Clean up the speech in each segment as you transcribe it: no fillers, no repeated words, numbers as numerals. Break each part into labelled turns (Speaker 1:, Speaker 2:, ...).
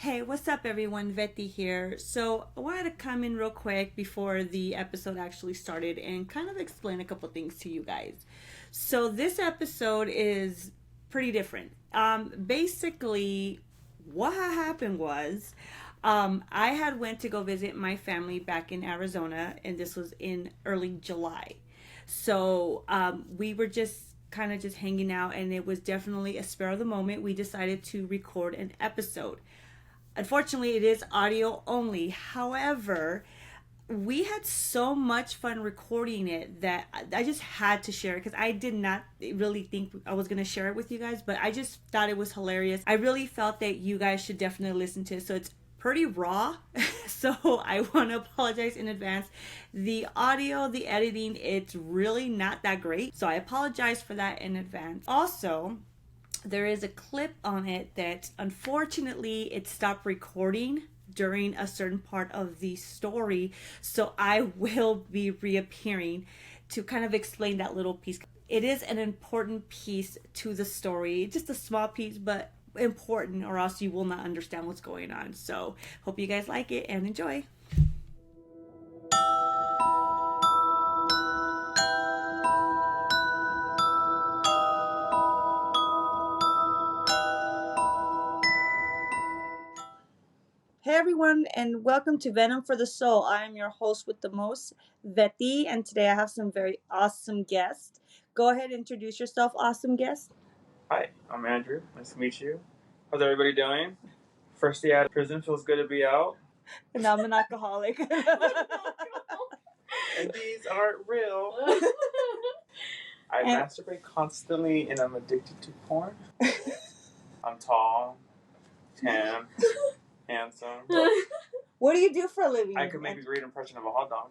Speaker 1: Hey, what's up, everyone? Vetty here. So, I wanted to come in real quick before the episode actually started and kind of explain a couple things to you guys. So, this episode is pretty different. Basically, what happened was I had went to go visit my family back in Arizona, and this was in early July. So, we were just hanging out, and it was definitely a spur of the moment. We decided to record an episode. Unfortunately, it is audio only. However, we had so much fun recording it that I just had to share it because I did not really think I was going to share it with you guys, but I just thought it was hilarious. I really felt that you guys should definitely listen to it. So it's pretty raw. So I want to apologize in advance. The audio, the editing, it's really not that great. So I apologize for that in advance. Also, there is a clip on it that unfortunately it stopped recording during a certain part of the story, so I will be reappearing to kind of explain that little piece. It is an important piece to the story, just a small piece, but important, or else you will not understand what's going on. So hope you guys like it and enjoy. Hey everyone, and welcome to Venom for the Soul. I am your host with the most, Vetty, and today I have some very awesome guests. Go ahead and introduce yourself, awesome guest.
Speaker 2: Hi, I'm Andrew. Nice to meet you. How's everybody doing? First day out of prison, feels good to be out.
Speaker 1: And I'm an alcoholic.
Speaker 2: And these aren't real. I masturbate constantly and I'm addicted to porn. I'm tall, tan, handsome.
Speaker 1: What do you do for a living?
Speaker 2: I could make a great impression of a hot dog.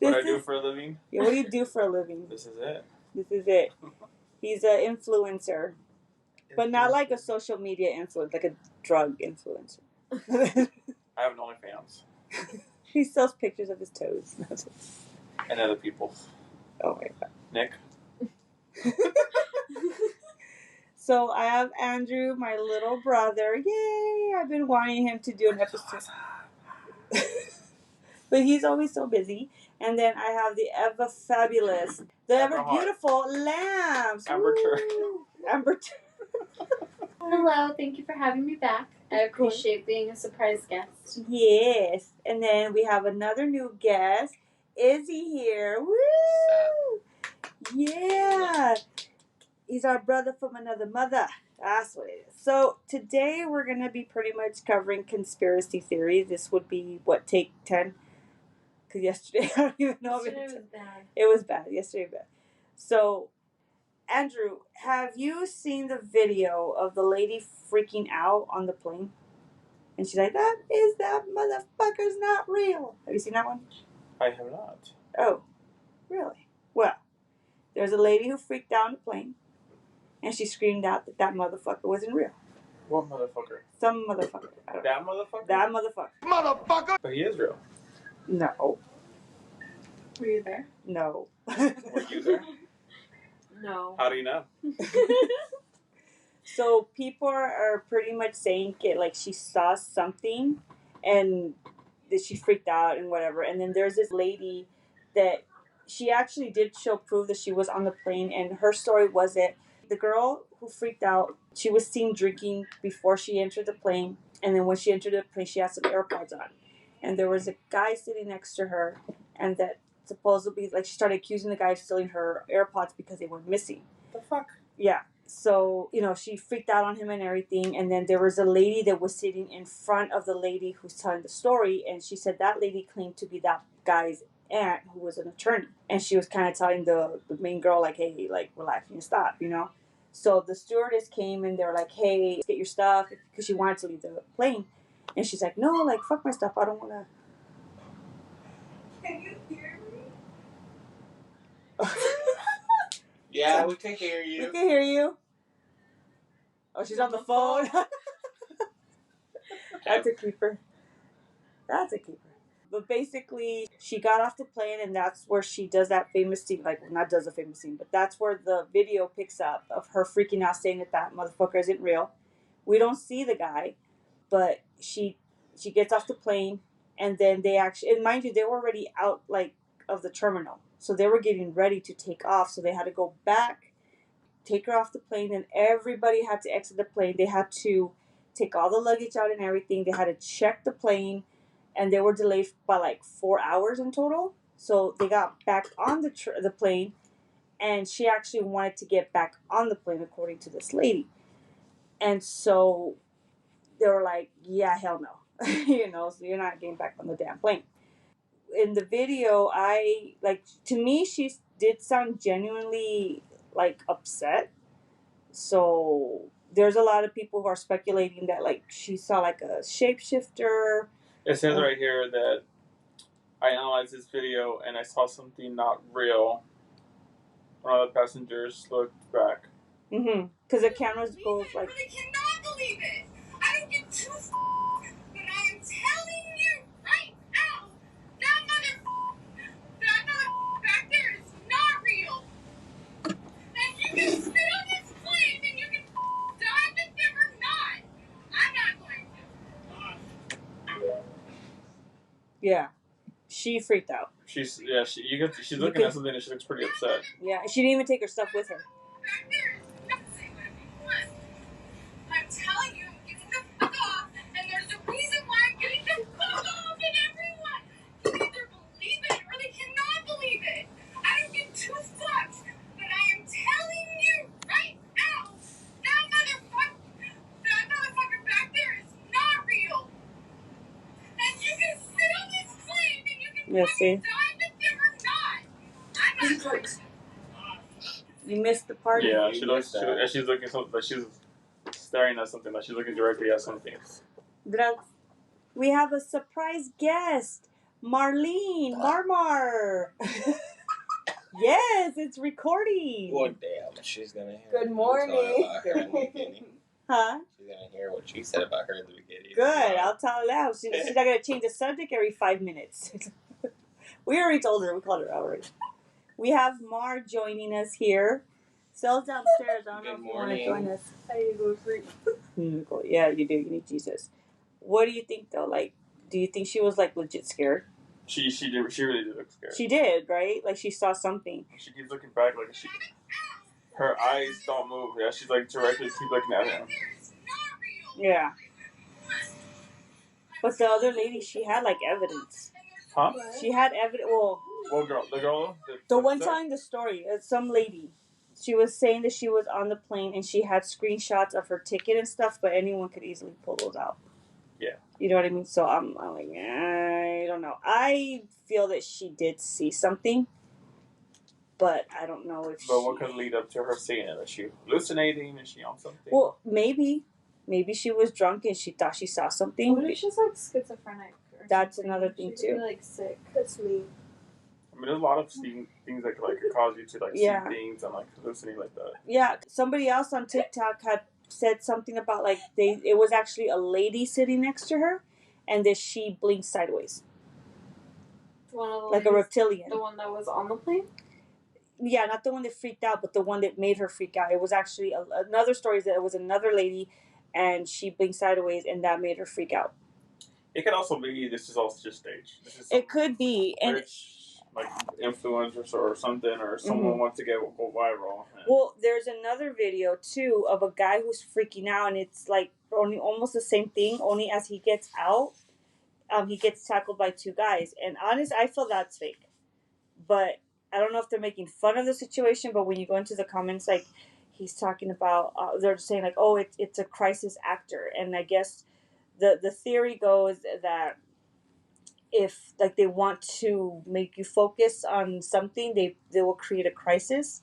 Speaker 2: What I do for a living?
Speaker 1: Yeah, what do you do for a living?
Speaker 2: This is it.
Speaker 1: This is it. He's an influencer. But not like a social media influencer, like a drug influencer.
Speaker 2: I have an OnlyFans.
Speaker 1: He sells pictures of his toes.
Speaker 2: And other people's.
Speaker 1: Oh my god.
Speaker 2: Nick.
Speaker 1: So I have Andrew, my little brother. Yay! I've been wanting him to do an episode. But he's always so busy. And then I have the ever fabulous, the ever beautiful Lambs.
Speaker 2: Amber Turd.
Speaker 1: Amber Turd.
Speaker 3: Hello, thank you for having me back. I appreciate being a surprise guest.
Speaker 1: Yes. And then we have another new guest, Izzy here. Woo! Yeah. He's our brother from another mother. That's what it is. So today we're going to be pretty much covering conspiracy theories. This would be, what, take 10? Because yesterday, I don't even know.
Speaker 3: Yesterday was bad.
Speaker 1: It was bad. Yesterday bad. So, Andrew, have you seen the video of the lady freaking out on the plane? And she's like, that motherfucker's not real. Have you seen that one?
Speaker 2: I have not.
Speaker 1: Oh, really? Well, there's a lady who freaked out on the plane. And she screamed out that motherfucker wasn't real.
Speaker 2: What motherfucker?
Speaker 1: Some motherfucker.
Speaker 2: That motherfucker?
Speaker 1: That motherfucker.
Speaker 2: Motherfucker! But he is real.
Speaker 1: No.
Speaker 3: Were you there?
Speaker 1: No.
Speaker 2: Were you there?
Speaker 3: No.
Speaker 2: How do you know?
Speaker 1: So people are pretty much saying it like she saw something and that she freaked out and whatever. And then there's this lady that she actually did show proof that she was on the plane, and her story was that the girl who freaked out, she was seen drinking before she entered the plane, and then when she entered the plane, she had some AirPods on. And there was a guy sitting next to her, and that supposedly, like, she started accusing the guy of stealing her AirPods because they went missing.
Speaker 2: The fuck?
Speaker 1: Yeah. So, she freaked out on him and everything. And then there was a lady that was sitting in front of the lady who's telling the story, and she said that lady claimed to be that guy's aunt who was an attorney. And she was kind of telling the main girl, like, hey, like, relax and stop, So the stewardess came and they were like, hey, get your stuff, because she wanted to leave the plane. And she's like, no, like, fuck my stuff. I don't want to.
Speaker 3: Can you hear me?
Speaker 2: Yeah, we can hear you.
Speaker 1: We can hear you. Oh, she's on the phone. That's a keeper. That's a keeper. But basically, she got off the plane, and that's where she does that famous scene. Like, not does a famous scene, but that's where the video picks up of her freaking out, saying that motherfucker isn't real.
Speaker 4: We don't see the guy, but she gets off the plane, and then they actually, and mind you, they were already out like of the terminal, so they were getting ready to take off. So they had to go back, take her off the plane, and everybody had to exit the plane. They had to take all the luggage out and everything. They had to check the plane, and they were delayed by like 4 hours in total. So they got back on the plane, and she actually wanted to get back on the plane, according to this lady. And so they were like, "Yeah, hell no," so you're not getting back on the damn plane. In the video, to me, she did sound genuinely like upset. So there's a lot of people who are speculating that like she saw like a shapeshifter.
Speaker 2: It says right here that I analyzed this video and I saw something not real. One of the passengers looked back.
Speaker 4: Because the cameras goes like.
Speaker 5: I cannot believe it. I don't give two but I am telling you right now, that mother back there is not real. And you can sit on this plane and you can die with them or not. I'm not going to.
Speaker 4: Yeah, she freaked out.
Speaker 2: She's looking at something and she looks pretty upset.
Speaker 4: Yeah, she didn't even take her stuff with her.
Speaker 5: Back there is nothing. I'm telling you, I'm getting the fuck off, and there's a reason why I'm getting the fuck off, and everyone can either believe it or they cannot believe it. I don't give two fucks, but I am telling you right now, that motherfucker back there is not real. And you can sit on this plane and you can fucking die with them or not. I'm not going to.
Speaker 4: You missed the part.
Speaker 2: Yeah, she's looking something like she's staring at something, like she's looking directly at something.
Speaker 4: We have a surprise guest, Marlene Marmar. Yes, it's recording.
Speaker 6: Well, damn, she's gonna hear.
Speaker 7: Good morning.
Speaker 6: About her in the beginning.
Speaker 4: Huh?
Speaker 6: She's gonna hear what she said about her in the beginning.
Speaker 4: Good. I'll tell her now. She's not gonna change the subject every 5 minutes. We already told her. We called her out already. We have Mar joining us here. Cell's downstairs. I don't know if you want to join us.
Speaker 7: I need to go to sleep.
Speaker 4: Yeah, you do. You need Jesus. What do you think though? Like, do you think she was like legit scared?
Speaker 2: She really did look scared.
Speaker 4: She did, right? Like she saw something.
Speaker 2: She keeps looking back, like her eyes don't move. Yeah, she's like directly keep looking at him.
Speaker 4: Yeah. But the other lady, she had like evidence.
Speaker 2: Huh?
Speaker 4: She had evidence. Well,
Speaker 2: what girl? The girl?
Speaker 4: The one telling the story, some lady. She was saying that she was on the plane and she had screenshots of her ticket and stuff, but anyone could easily pull those out.
Speaker 2: Yeah.
Speaker 4: You know what I mean? So I'm like, I don't know. I feel that she did see something, but I don't know if
Speaker 2: But what could lead up to her seeing it? Is she hallucinating? Is she on something?
Speaker 4: Well, maybe she was drunk and she thought she saw something.
Speaker 7: What if she's like schizophrenic? Or
Speaker 4: That's
Speaker 7: something?
Speaker 4: another thing
Speaker 7: She
Speaker 4: too.
Speaker 7: could be like sick. That's me.
Speaker 2: I mean, there's a lot of things that could cause you to
Speaker 4: Yeah.
Speaker 2: see things and hallucinate like that.
Speaker 4: Yeah, somebody else on TikTok had said something about like it was actually a lady sitting next to her, and that she blinked sideways
Speaker 7: One of the
Speaker 4: like a reptilian.
Speaker 7: The one that was on the plane.
Speaker 4: Yeah, not the one that freaked out, but the one that made her freak out. It was actually another story that it was another lady, and she blinked sideways, and that made her freak out.
Speaker 2: It could also be this is all just staged.
Speaker 4: It could be, and
Speaker 2: like influencers or something, or someone wants to go viral.
Speaker 4: Well, there's another video too of a guy who's freaking out, and it's like only almost the same thing. Only as he gets out, he gets tackled by two guys, and honestly, I feel that's fake. But I don't know if they're making fun of the situation. But when you go into the comments, like he's talking about, they're saying like, "Oh, it's a crisis actor," and I guess the theory goes that if like they want to make you focus on something, they will create a crisis,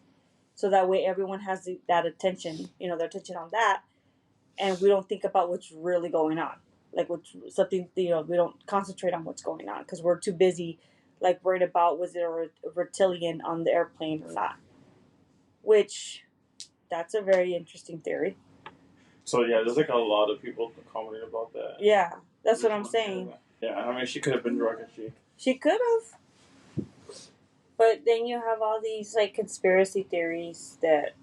Speaker 4: so that way everyone has that attention, their attention on that, and we don't think about what's really going on, like what's something we don't concentrate on what's going on because we're too busy, like worried about was there a reptilian on the airplane or not, which that's a very interesting theory.
Speaker 2: So yeah, there's like a lot of people commenting about that.
Speaker 4: Yeah, that's what I'm saying.
Speaker 2: Yeah, I mean, she could have been drunk, and
Speaker 4: She could have. But then you have all these like conspiracy theories that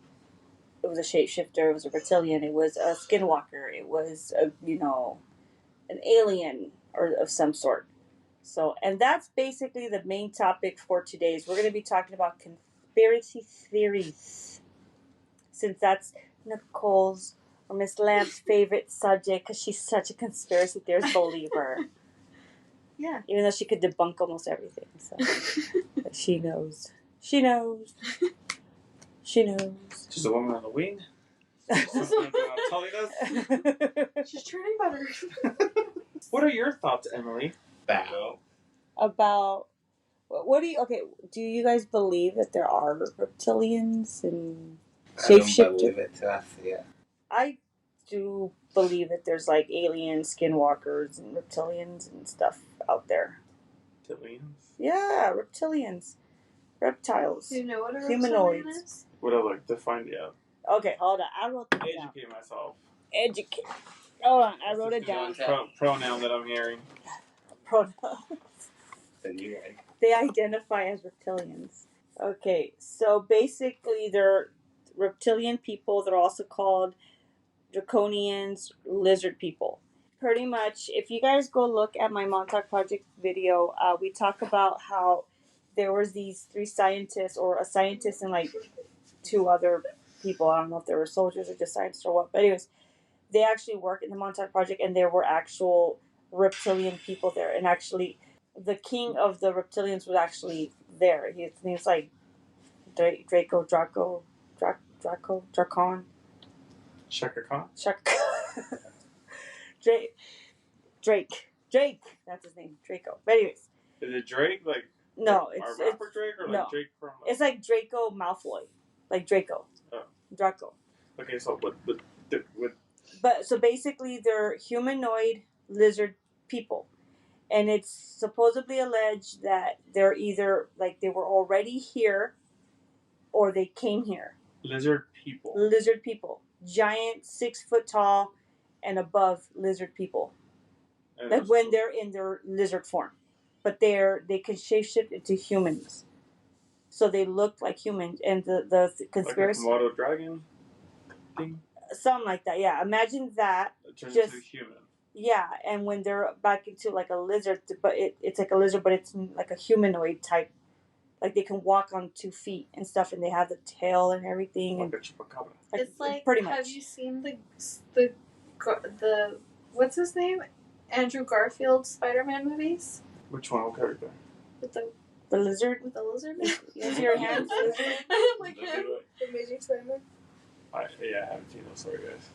Speaker 4: it was a shapeshifter, it was a reptilian, it was a skinwalker, it was a an alien or of some sort. So, and that's basically the main topic for today's. We're going to be talking about conspiracy theories, since that's Nicole's or Miss Lamb's favorite subject, because she's such a conspiracy theorist believer.
Speaker 7: Yeah.
Speaker 4: Even though she could debunk almost everything, so but she knows. She knows. She knows.
Speaker 2: Just a woman on the wing. Something they're not telling us.
Speaker 7: She's turning better.
Speaker 2: What are your thoughts, Emily?
Speaker 6: Bow.
Speaker 4: About what do you guys believe that there are reptilians and
Speaker 6: I don't
Speaker 4: shapeshifters?
Speaker 6: believe it till I see it.
Speaker 4: I do believe that there's like aliens, skinwalkers, and reptilians and stuff out there.
Speaker 2: Reptilians?
Speaker 4: Yeah, reptilians. Reptiles.
Speaker 7: Do you know what a
Speaker 4: Humanoids.
Speaker 7: reptilian is?
Speaker 2: What I like to find out.
Speaker 4: Okay, hold on. I wrote that down.
Speaker 2: Educate myself.
Speaker 4: Educate. Hold on, I wrote it down.
Speaker 2: Pronoun that I'm hearing.
Speaker 4: Pronouns.
Speaker 6: Then you right.
Speaker 4: They identify as reptilians. Okay, so basically they're reptilian people. They're also called draconians, lizard people. Pretty much, if you guys go look at my Montauk Project video, we talk about how there was these 3 scientists, or a scientist and like 2 other people. I don't know if they were soldiers or just scientists or what. But anyways, they actually work in the Montauk Project, and there were actual reptilian people there. And actually, the king of the reptilians was actually there. His name's like Dracon.
Speaker 2: Shaka Khan?
Speaker 4: Drake. That's his name, Draco. But anyways,
Speaker 2: Is it Drake? Like,
Speaker 4: no,
Speaker 2: our
Speaker 4: it's
Speaker 2: rapper Drake, or
Speaker 4: no.
Speaker 2: like Drake from?
Speaker 4: it's like Draco Malfoy, like Draco.
Speaker 2: Oh.
Speaker 4: Draco.
Speaker 2: Okay, so with
Speaker 4: But so basically, they're humanoid lizard people, and it's supposedly alleged that they're either like they were already here, or they came here.
Speaker 2: lizard people.
Speaker 4: Lizard people, giant, 6 foot tall, and above lizard people.
Speaker 2: And
Speaker 4: Like
Speaker 2: it's-
Speaker 4: when they're in their lizard form, but they can shapeshift into humans, so they look like humans. And the conspiracy,
Speaker 2: like a Komodo dragon thing.
Speaker 4: something like that. Yeah, imagine that.
Speaker 2: It turns
Speaker 4: Just-
Speaker 2: into a human.
Speaker 4: Yeah, and when they're back into like a lizard, but it's like a lizard, but it's like a humanoid type. Like they can walk on 2 feet and stuff, and they have the tail and everything.
Speaker 2: Like
Speaker 4: And
Speaker 2: a chupacabra.
Speaker 7: It's like,
Speaker 4: pretty much.
Speaker 7: have you seen the what's his name? Andrew Garfield Spider-Man movies?
Speaker 2: Which one? What character?
Speaker 7: With the
Speaker 4: lizard?
Speaker 7: lizard?
Speaker 4: You see your hands, lizard?
Speaker 7: Like him.
Speaker 3: Amazing Spider-Man.
Speaker 2: I haven't seen those. Sorry, guys.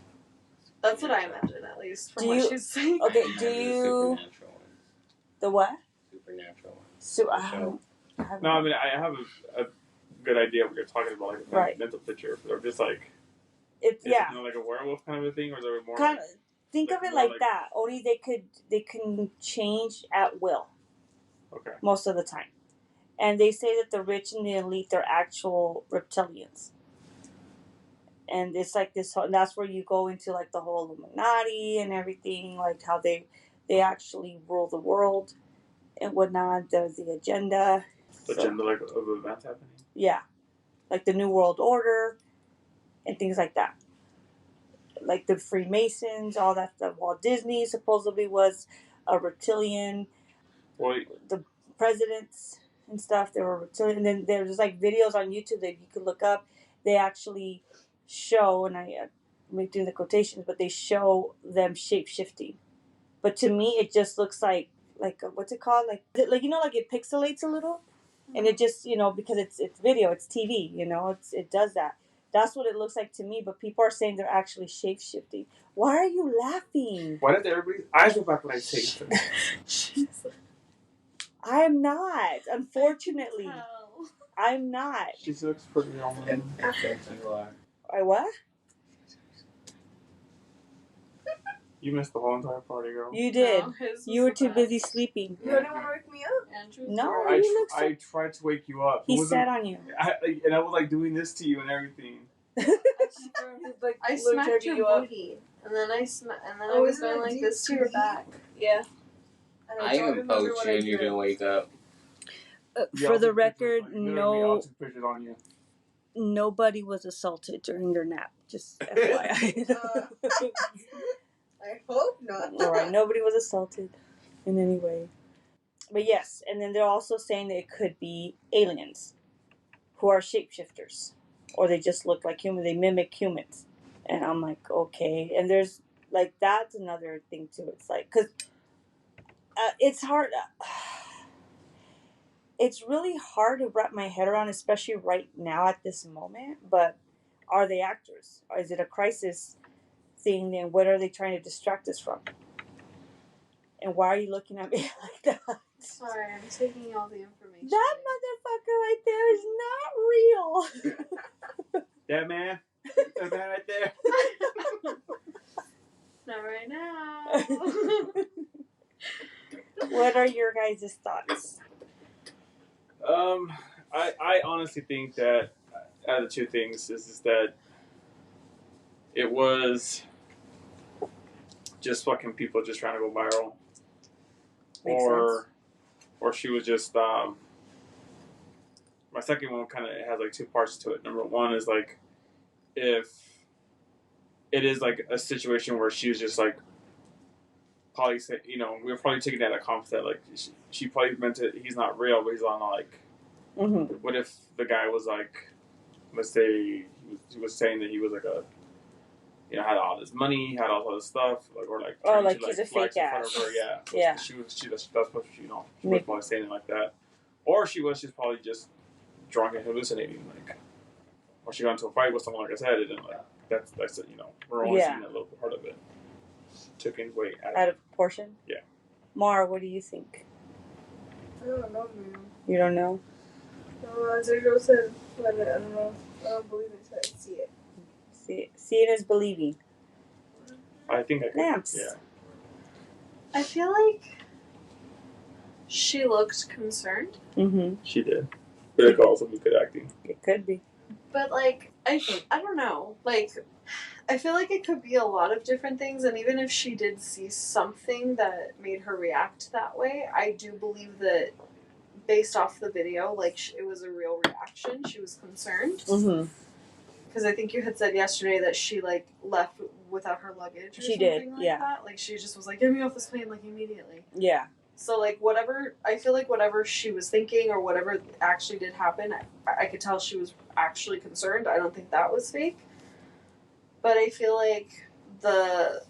Speaker 7: That's what I imagine, at least, from
Speaker 4: Do
Speaker 7: what
Speaker 4: you-
Speaker 7: she's saying.
Speaker 4: Okay,
Speaker 6: I
Speaker 4: do
Speaker 6: have the
Speaker 4: you
Speaker 6: supernatural one.
Speaker 4: the what?
Speaker 6: Supernatural one.
Speaker 4: So I
Speaker 6: Show.
Speaker 4: haven't.
Speaker 2: No, I mean I have a good idea of what you're talking about, like a
Speaker 4: Right.
Speaker 2: mental picture. Or just like
Speaker 4: It's
Speaker 2: is
Speaker 4: yeah.
Speaker 2: it like a werewolf kind of a thing, or is it more?
Speaker 4: Kind of, think
Speaker 2: like
Speaker 4: of it
Speaker 2: more
Speaker 4: like
Speaker 2: like-
Speaker 4: that. Only they can change at will
Speaker 2: Okay.
Speaker 4: most of the time, and they say that the rich and the elite are actual reptilians, and it's like this. And that's where you go into like the whole Illuminati and everything, like how they actually rule the world and whatnot. There's the agenda. So,
Speaker 2: Agenda like of events happening.
Speaker 4: yeah, like the New World Order and things like that. Like the Freemasons, all that stuff. Walt Disney supposedly was a reptilian.
Speaker 2: Well,
Speaker 4: The presidents and stuff, they were reptilian. And then there's like videos on YouTube that you could look up. They actually show, and I'm doing the quotations, but they show them shape shifting. But to me, it just looks like what's it called? Like it pixelates a little, and it just because it's video, it's TV, it does that. That's what it looks like to me, but people are saying they're actually shape-shifting. Why are you laughing?
Speaker 2: why did everybody's eyes go back when I say something?
Speaker 4: I'm not. Unfortunately,
Speaker 7: Hell.
Speaker 4: I'm not.
Speaker 2: She looks pretty normal.
Speaker 6: And that's you are.
Speaker 4: I what?
Speaker 2: You missed the whole entire party, girl.
Speaker 4: You did.
Speaker 7: No, his was
Speaker 4: You were
Speaker 7: the
Speaker 4: too
Speaker 7: best.
Speaker 4: busy sleeping.
Speaker 3: You don't want to wake me up?
Speaker 7: Andrew's
Speaker 4: No.
Speaker 7: were-
Speaker 2: I,
Speaker 4: you look so-
Speaker 2: I tried to wake you up.
Speaker 4: He
Speaker 2: It wasn't-
Speaker 4: sat on you.
Speaker 2: and I was like doing this to you and everything.
Speaker 3: Like,
Speaker 7: I smacked your booty, and then I
Speaker 3: Oh,
Speaker 7: was
Speaker 3: isn't
Speaker 7: going
Speaker 3: it
Speaker 7: like
Speaker 3: deep
Speaker 7: this to your
Speaker 3: squeeze?
Speaker 7: back.
Speaker 3: Yeah. And
Speaker 6: I
Speaker 3: don't
Speaker 6: even
Speaker 3: remember
Speaker 6: poked
Speaker 3: what
Speaker 6: you
Speaker 3: I
Speaker 6: and you
Speaker 3: did.
Speaker 6: didn't wake up.
Speaker 2: Yeah,
Speaker 4: For
Speaker 2: I'll
Speaker 4: the
Speaker 2: take pictures,
Speaker 4: record,
Speaker 2: like, literally,
Speaker 4: no.
Speaker 2: I'll take pictures on you.
Speaker 4: nobody was assaulted during their nap. Just FYI.
Speaker 7: I hope not.
Speaker 4: All right, nobody was assaulted in any way. But yes, and then they're also saying that it could be aliens who are shapeshifters, or they just look like humans. They mimic humans, and I'm like, okay. And there's like that's another thing too. It's like because it's hard. It's really hard to wrap my head around, especially right now at this moment. But are they actors? Or is it a crisis thing? And what are they trying to distract us from? And why are you looking at me like that?
Speaker 7: Sorry, I'm taking all the information.
Speaker 4: That motherfucker right there is not real.
Speaker 2: That man? That man right there?
Speaker 7: Not right now.
Speaker 4: What are your guys' thoughts?
Speaker 2: I honestly think that out of the two things is that it was just fucking people just trying to go viral.
Speaker 4: Makes sense.
Speaker 2: Or she was just my second one kind of has like two parts to it. Number one is like if it is like a situation where she was just like probably say, we were probably taking that at confidence that like she probably meant it. He's not real, but he's on like.
Speaker 4: Mm-hmm.
Speaker 2: What if the guy was like, let's say he was saying that he was like a, had all this money, had all this stuff, like or like
Speaker 4: Oh,
Speaker 2: trying
Speaker 4: like
Speaker 2: to,
Speaker 4: he's a
Speaker 2: flex
Speaker 4: fake
Speaker 2: in front
Speaker 4: ass.
Speaker 2: of her, yeah.
Speaker 4: Yeah.
Speaker 2: That's what she was probably saying it like that, or she was just probably just drunk and hallucinating, like, or she got into a fight with someone, like I said, and like that's it, we're only seeing a little part of it. Taken way
Speaker 4: Out of proportion?
Speaker 2: Yeah.
Speaker 4: Mar, what do you think?
Speaker 7: I don't know, man.
Speaker 4: You don't know?
Speaker 7: No, as I just said, but I don't know. I don't believe it until I see it.
Speaker 4: Seeing is believing.
Speaker 2: I think I could.
Speaker 4: Lamps.
Speaker 2: Yeah.
Speaker 7: I feel like she looked concerned,
Speaker 4: Mm-hmm.
Speaker 2: She did. But it could also be good acting.
Speaker 4: It could be.
Speaker 7: but like I don't know. Like I feel like it could be a lot of different things, and even if she did see something that made her react that way, I do believe that based off the video, like it was a real reaction. She was concerned
Speaker 4: Mm-hmm.
Speaker 7: because I think you had said yesterday that she like left without her luggage. Or
Speaker 4: She
Speaker 7: something
Speaker 4: did,
Speaker 7: like
Speaker 4: yeah.
Speaker 7: That. Like she just was like, "Get me off this plane!" Like immediately.
Speaker 4: Yeah.
Speaker 7: So like whatever, I feel like whatever she was thinking or whatever actually did happen, I could tell she was actually concerned. I don't think that was fake. But I feel like the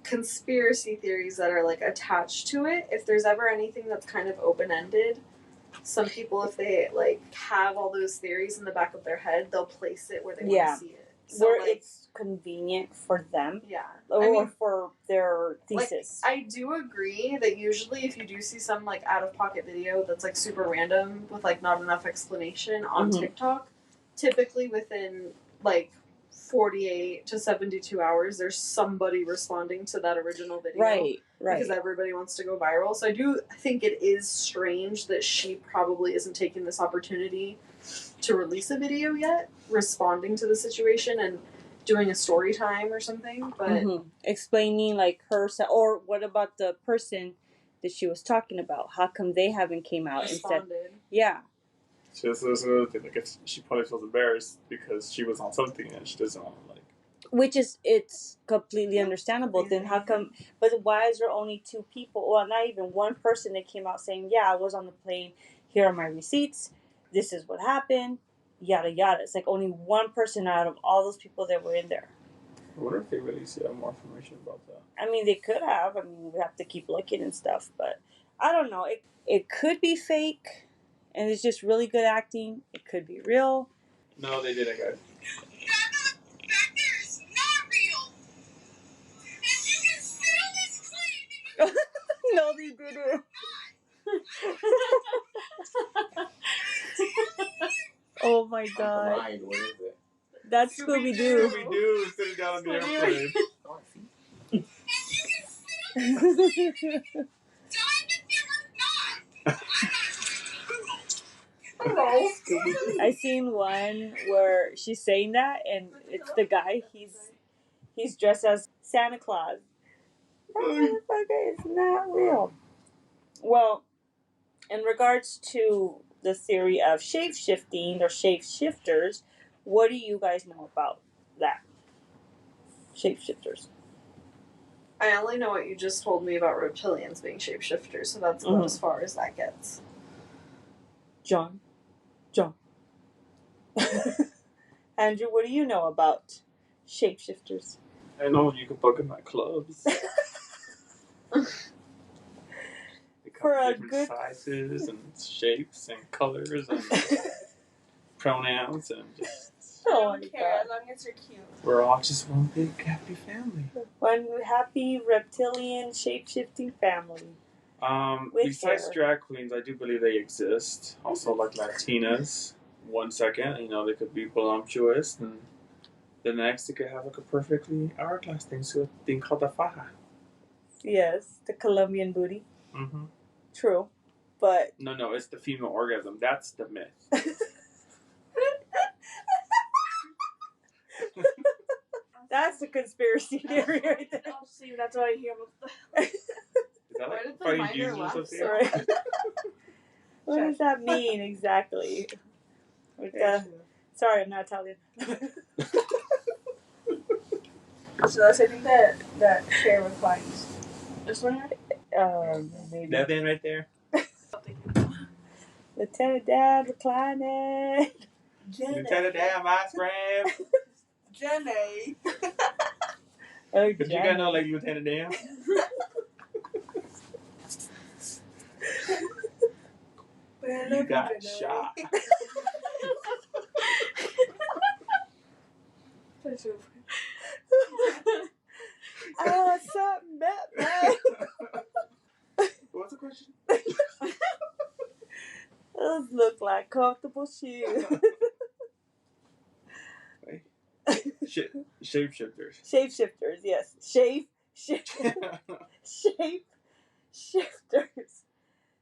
Speaker 7: conspiracy theories that are like attached to it, if there's ever anything that's kind of open-ended, some people, if they like have all those theories in the back of their head, they'll place it where they
Speaker 4: Yeah.
Speaker 7: want to see it. So
Speaker 4: Where
Speaker 7: like,
Speaker 4: it's convenient for them.
Speaker 7: yeah.
Speaker 4: Or
Speaker 7: I mean,
Speaker 4: for their thesis.
Speaker 7: I do agree that usually if you do see some like out of pocket video that's like super random with like not enough explanation on
Speaker 4: Mhm.
Speaker 7: TikTok, typically within like 48 to 72 hours there's somebody responding to that original video.
Speaker 4: Right.
Speaker 7: Because everybody wants to go viral. So I do think it is strange that she probably isn't taking this opportunity to release a video yet, responding to the situation and doing a story time or something. But
Speaker 4: Mm-hmm. Explaining like herself, or what about the person that she was talking about? How come they haven't came out instead?
Speaker 7: responded.
Speaker 4: Yeah.
Speaker 2: So that's another thing. Like, if she probably feels embarrassed because she was on something and she doesn't want to, like.
Speaker 4: Which is, it's completely understandable. Then how come, but why is there only two people, well, not even one person that came out saying, yeah, I was on the plane, here are my receipts, this is what happened, yada yada. It's like only one person out of all those people that were in there.
Speaker 2: I wonder if they released more information about that.
Speaker 4: I mean, they could have. I mean, we have to keep looking and stuff, but I don't know. It could be fake, and it's just really good acting. It could be real.
Speaker 2: No, they didn't, guys.
Speaker 5: Back there is not real. And you can steal this plane.
Speaker 4: No, they didn't. Oh my god.
Speaker 6: Mind, what is it?
Speaker 4: That's Scooby Doo.
Speaker 2: Scooby-Doo is sitting down on the airplane.
Speaker 6: Oh, I see.
Speaker 5: And you can steal diamond or not.
Speaker 4: I seen one where she's saying that, and it's the guy. He's dressed as Santa Claus. That motherfucker is not real. Well, in regards to the theory of shape shifting or shape shifters, What do you guys know about that? Shapeshifters.
Speaker 7: I only know what you just told me about reptilians being shapeshifters, so that's about
Speaker 4: Mhm.
Speaker 7: as far as that gets.
Speaker 4: John. Andrew, what do you know about shapeshifters?
Speaker 2: I know you can book them at clubs. They come
Speaker 4: For a
Speaker 2: in different
Speaker 4: good-
Speaker 2: sizes and shapes and colors and pronouns and just
Speaker 4: Oh my
Speaker 7: as
Speaker 4: god.
Speaker 7: long as you're cute.
Speaker 2: we're all just one big happy family.
Speaker 4: One happy reptilian shapeshifting family. With
Speaker 2: Besides
Speaker 4: hair.
Speaker 2: drag queens, I do believe they exist. Also, like Latinas. 1 second, you know, they could be voluptuous, and the next they could have like a perfectly hourglass thing, so a thing called the faja.
Speaker 4: Yes, the Colombian booty.
Speaker 2: Mm-hmm.
Speaker 4: True. But
Speaker 2: No, it's the female orgasm. That's the myth.
Speaker 4: that's the conspiracy theory right there.
Speaker 7: I'll see. That's what I hear.
Speaker 2: Is that
Speaker 7: Why
Speaker 2: like
Speaker 7: did the
Speaker 2: fighting
Speaker 7: minor
Speaker 2: Jesus
Speaker 7: laugh
Speaker 2: up
Speaker 7: so
Speaker 2: there?
Speaker 4: Right. What does that mean exactly? With sorry, I'm not Italian.
Speaker 7: So that's I think that chair reclines. This one here?
Speaker 4: Maybe.
Speaker 2: That thing right there.
Speaker 4: Lieutenant Dan reclining.
Speaker 2: Lieutenant Dan, ice cream.
Speaker 7: Jenny.
Speaker 4: Oh,
Speaker 2: But you gotta know, like Lieutenant Dan. You got shot.
Speaker 4: Something Batman.
Speaker 2: What's the question?
Speaker 4: Those look like comfortable shoes.
Speaker 2: Shapeshifters.
Speaker 4: Shapeshifters, yes. Shapeshifters.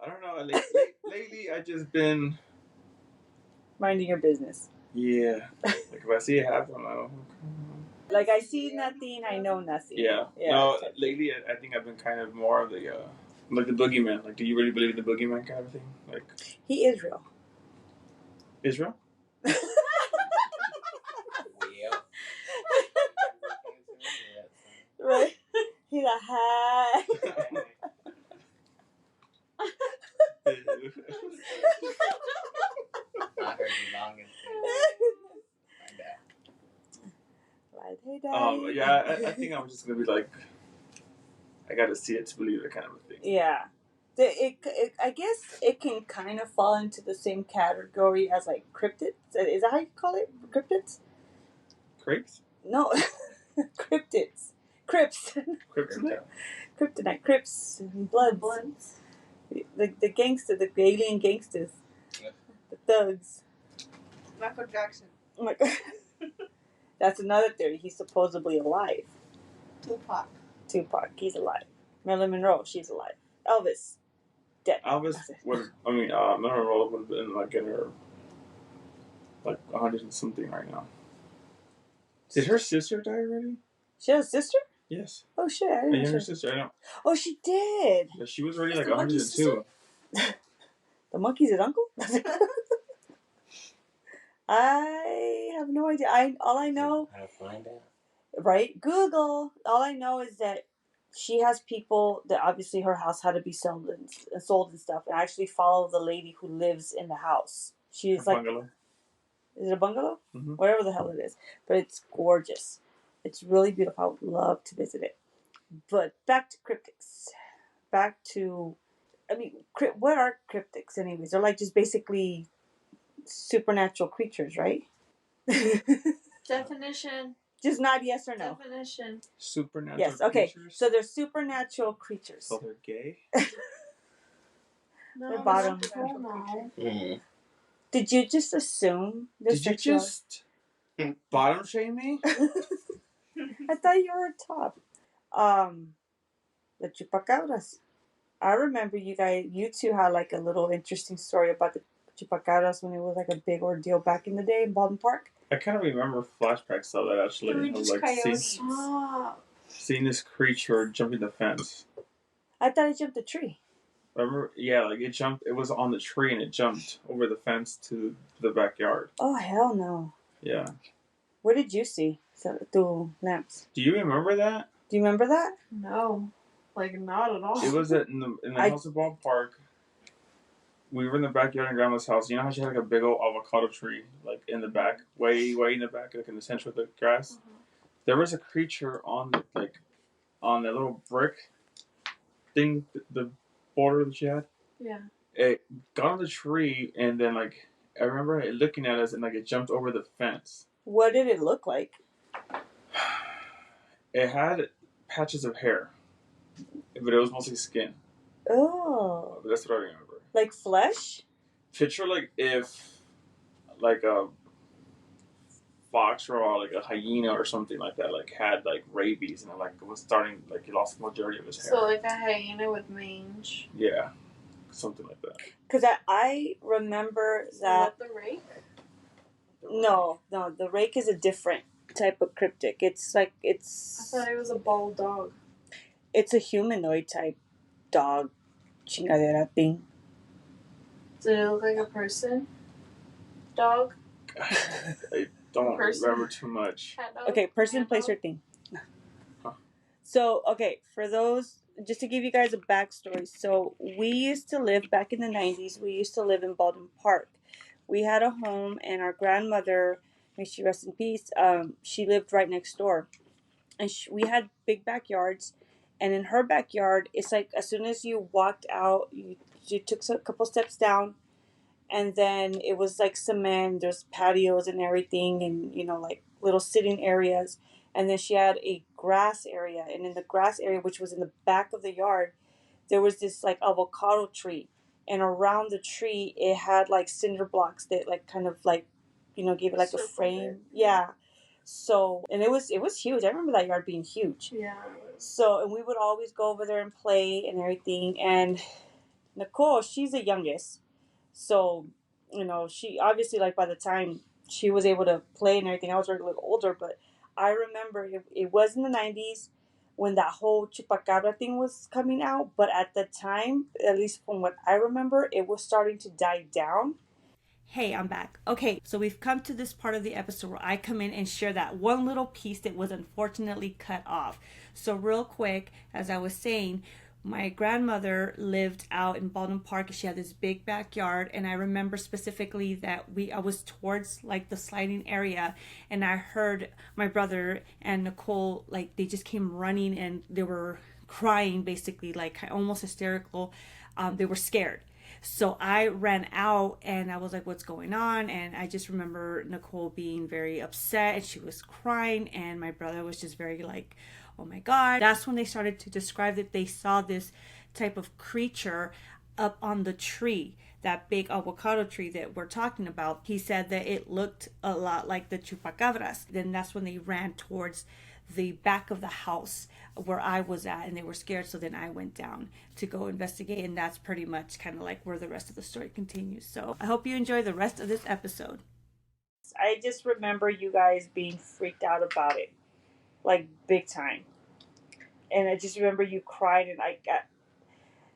Speaker 2: I don't know. Lately, I just been
Speaker 4: Minding your business.
Speaker 2: like if I see it happen, I'm like,
Speaker 4: Like I see nothing, I know nothing.
Speaker 2: yeah.
Speaker 4: Yeah.
Speaker 2: No, lately I think I've been kind of more of the like the boogeyman. Like, do you really believe in the boogeyman kind of thing? Like
Speaker 4: He is real.
Speaker 2: Israel?
Speaker 6: Yep.
Speaker 4: Right? He's a high.
Speaker 6: I heard you long and
Speaker 2: Yeah, I think I'm just gonna be like, I gotta see it to believe it kind of a thing.
Speaker 4: Yeah. I guess it can kind of fall into the same category as like cryptids. Is that how you call it? Cryptids?
Speaker 2: Crepes?
Speaker 4: No. Cryptids. Crypts.
Speaker 2: Kryptonite.
Speaker 4: Kryptonite. Crips. Bloods. The gangster, the alien gangsters.
Speaker 6: Yeah.
Speaker 4: The thugs.
Speaker 7: Michael Jackson.
Speaker 4: Oh my God. That's another theory. He's supposedly alive. Tupac, he's alive. Marilyn Monroe, she's alive. Elvis, dead.
Speaker 2: Elvis would, Marilyn Monroe would have been like in her, like 100 and something right now. Did her sister die already?
Speaker 4: She has a sister?
Speaker 2: Yes.
Speaker 4: Oh shit, I
Speaker 2: A
Speaker 4: didn't know.
Speaker 2: younger
Speaker 4: She...
Speaker 2: sister, I know.
Speaker 4: Oh, she did.
Speaker 2: But she was already like
Speaker 7: the monkey
Speaker 2: 102.
Speaker 4: The monkey's his uncle? I have no idea. All I know,
Speaker 6: How to find out?
Speaker 4: right? Google. All I know is that she has people that obviously her house had to be sold and stuff. And I actually follow the lady who lives in the house. She's like,
Speaker 2: Bungalow.
Speaker 4: is it a bungalow?
Speaker 2: Mm-hmm.
Speaker 4: Whatever the hell it is. But it's gorgeous. It's really beautiful. I would love to visit it. But back to cryptics. Back to, what are cryptics anyways? They're like just basically supernatural creatures, right?
Speaker 3: Definition.
Speaker 4: Just not yes or no.
Speaker 3: Definition.
Speaker 2: Supernatural
Speaker 4: Yes, okay.
Speaker 2: creatures.
Speaker 4: So they're supernatural creatures.
Speaker 2: So they're gay?
Speaker 3: No,
Speaker 4: The bottom.
Speaker 6: Mm-hmm.
Speaker 4: Did you just assume their
Speaker 2: Did you
Speaker 4: sexuality?
Speaker 2: just bottom shame me?
Speaker 4: I thought you were top. The chupacabras. I remember you two had like a little interesting story about the chupacabras when it was like a big ordeal back in the day in Baldwin Park.
Speaker 2: I kind of remember flashbacks of that actually.
Speaker 7: They were
Speaker 2: Of
Speaker 7: just
Speaker 2: like
Speaker 7: coyotes.
Speaker 2: seeing this creature jumping the fence.
Speaker 4: I thought it jumped a tree.
Speaker 2: Remember? Yeah, like it was on the tree and it jumped over the fence to the backyard.
Speaker 4: Oh hell no!
Speaker 2: Yeah.
Speaker 4: What did you see? Through lamps.
Speaker 2: Do you remember that?
Speaker 4: Do you remember that?
Speaker 7: No, like not at all.
Speaker 2: It was in the house of ballpark. We were in the backyard in Grandma's house. You know how she had like a big old avocado tree, like in the back, way in the back, like in the center of the grass. There was a creature on the little brick thing, the border that she had.
Speaker 7: Yeah.
Speaker 2: It got on the tree, and then like I remember it looking at us, and like it jumped over the fence.
Speaker 4: What did it look like?
Speaker 2: It had patches of hair, but it was mostly skin.
Speaker 4: Oh.
Speaker 2: That's what I remember.
Speaker 4: Like flesh?
Speaker 2: Picture like if like a fox or like a hyena or something like that like had like rabies and like it was starting like he lost the majority of his hair.
Speaker 7: So like a hyena with mange.
Speaker 2: Yeah, something like that.
Speaker 4: Because I remember
Speaker 7: Is
Speaker 4: that.
Speaker 7: that the rake?
Speaker 4: No, the rake is a different type of cryptic. It's like
Speaker 7: I thought it was a bald dog.
Speaker 4: it's a humanoid type dog chingadera thing.
Speaker 7: Did it look like a person? Dog?
Speaker 2: I don't
Speaker 7: Person?
Speaker 2: remember too much.
Speaker 7: Cat dog?
Speaker 4: Okay, person,
Speaker 7: Cat
Speaker 4: place,
Speaker 7: dog?
Speaker 4: or thing.
Speaker 2: Huh.
Speaker 4: So, okay, for those, just to give you guys a backstory. So, we used to live back in the 90s, we used to live in Baldwin Park. We had a home, and our grandmother, may she rest in peace, she lived right next door. And we had big backyards. And in her backyard, it's like as soon as you walked out, you took a couple steps down, and then it was like cement. There's patios and everything, and like little sitting areas. And then she had a grass area, and in the grass area, which was in the back of the yard, there was this like avocado tree, and around the tree it had like cinder blocks that like kind of like gave it like a
Speaker 7: Circled
Speaker 4: frame.
Speaker 7: it.
Speaker 4: Yeah. So, and it was huge. I remember that yard being huge.
Speaker 7: Yeah.
Speaker 4: So, and we would always go over there and play and everything. And Nicole, she's the youngest. So, she obviously, like, by the time she was able to play and everything, I was already a little older. But I remember it was in the 90s when that whole chupacabra thing was coming out. But at the time, at least from what I remember, it was starting to die down.
Speaker 1: Hey, I'm back. Okay, so we've come to this part of the episode where I come in and share that one little piece that was unfortunately cut off. So real quick, as I was saying, my grandmother lived out in Baldwin Park. She had this big backyard, and I remember specifically that I was towards like the sliding area, and I heard my brother and Nicole, like they just came running and they were crying, basically like almost hysterical. They were scared. So I ran out and I was like, what's going on? And I just remember Nicole being very upset and she was crying, and my brother was just very like, oh my God. That's when they started to describe that they saw this type of creature up on the tree, that big avocado tree that we're talking about. He said that it looked a lot like the chupacabras. Then that's when they ran towards the back of the house where I was at, and they were scared. So then I went down to go investigate, and that's pretty much kind of like where the rest of the story continues. So I hope you enjoy the rest of this episode.
Speaker 4: I just remember you guys being freaked out about it, like big time. And I just remember you crying, and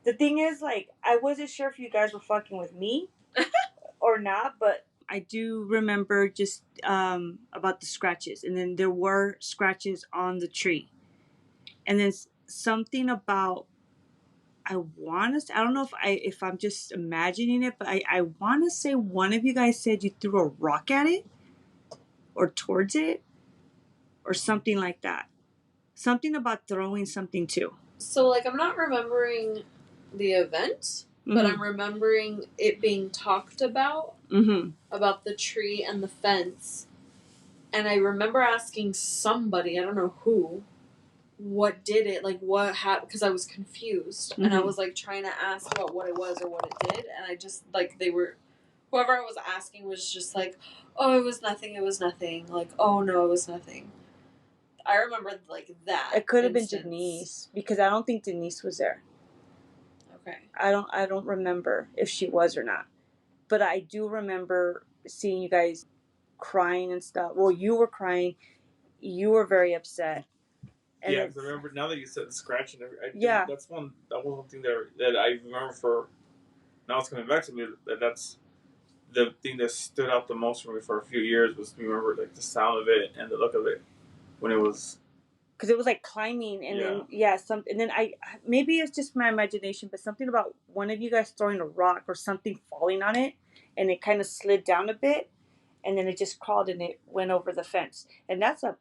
Speaker 4: the thing is, like, I wasn't sure if you guys were fucking with me or not, but I do remember just about the scratches, and then there were scratches on the tree, and then something about I don't know if I'm just imagining it, but I want to say one of you guys said you threw a rock at it or towards it or something like that. Something about throwing something too.
Speaker 7: So like I'm not remembering the event, but I'm remembering it being talked about. About the tree and the fence. And I remember asking somebody, I don't know who, what did it, like what happened, because I was confused. And I was like trying to ask about what it was or what it did. And I just, like, whoever I was asking was just like, oh, it was nothing. Like, oh no, it was nothing. I remember like that.
Speaker 4: It could have been
Speaker 7: instance.
Speaker 4: Denise, because I don't think Denise was there.
Speaker 7: Okay.
Speaker 4: I don't remember if she was or not. But I do remember seeing you guys crying and stuff. Well, you were crying. You were very upset. And
Speaker 2: Yeah, because I remember now that you said the scratch and everything.
Speaker 4: Yeah.
Speaker 2: That was one thing that I remember for. Now it's coming back to me. That's the thing that stood out the most for me for a few years was, remember, like the sound of it and the look of it when it was.
Speaker 4: Because it was like climbing, and then and then I maybe it's just my imagination, but something about one of you guys throwing a rock or something falling on it, and it kind of slid down a bit, and then it just crawled and it went over the fence, and that's a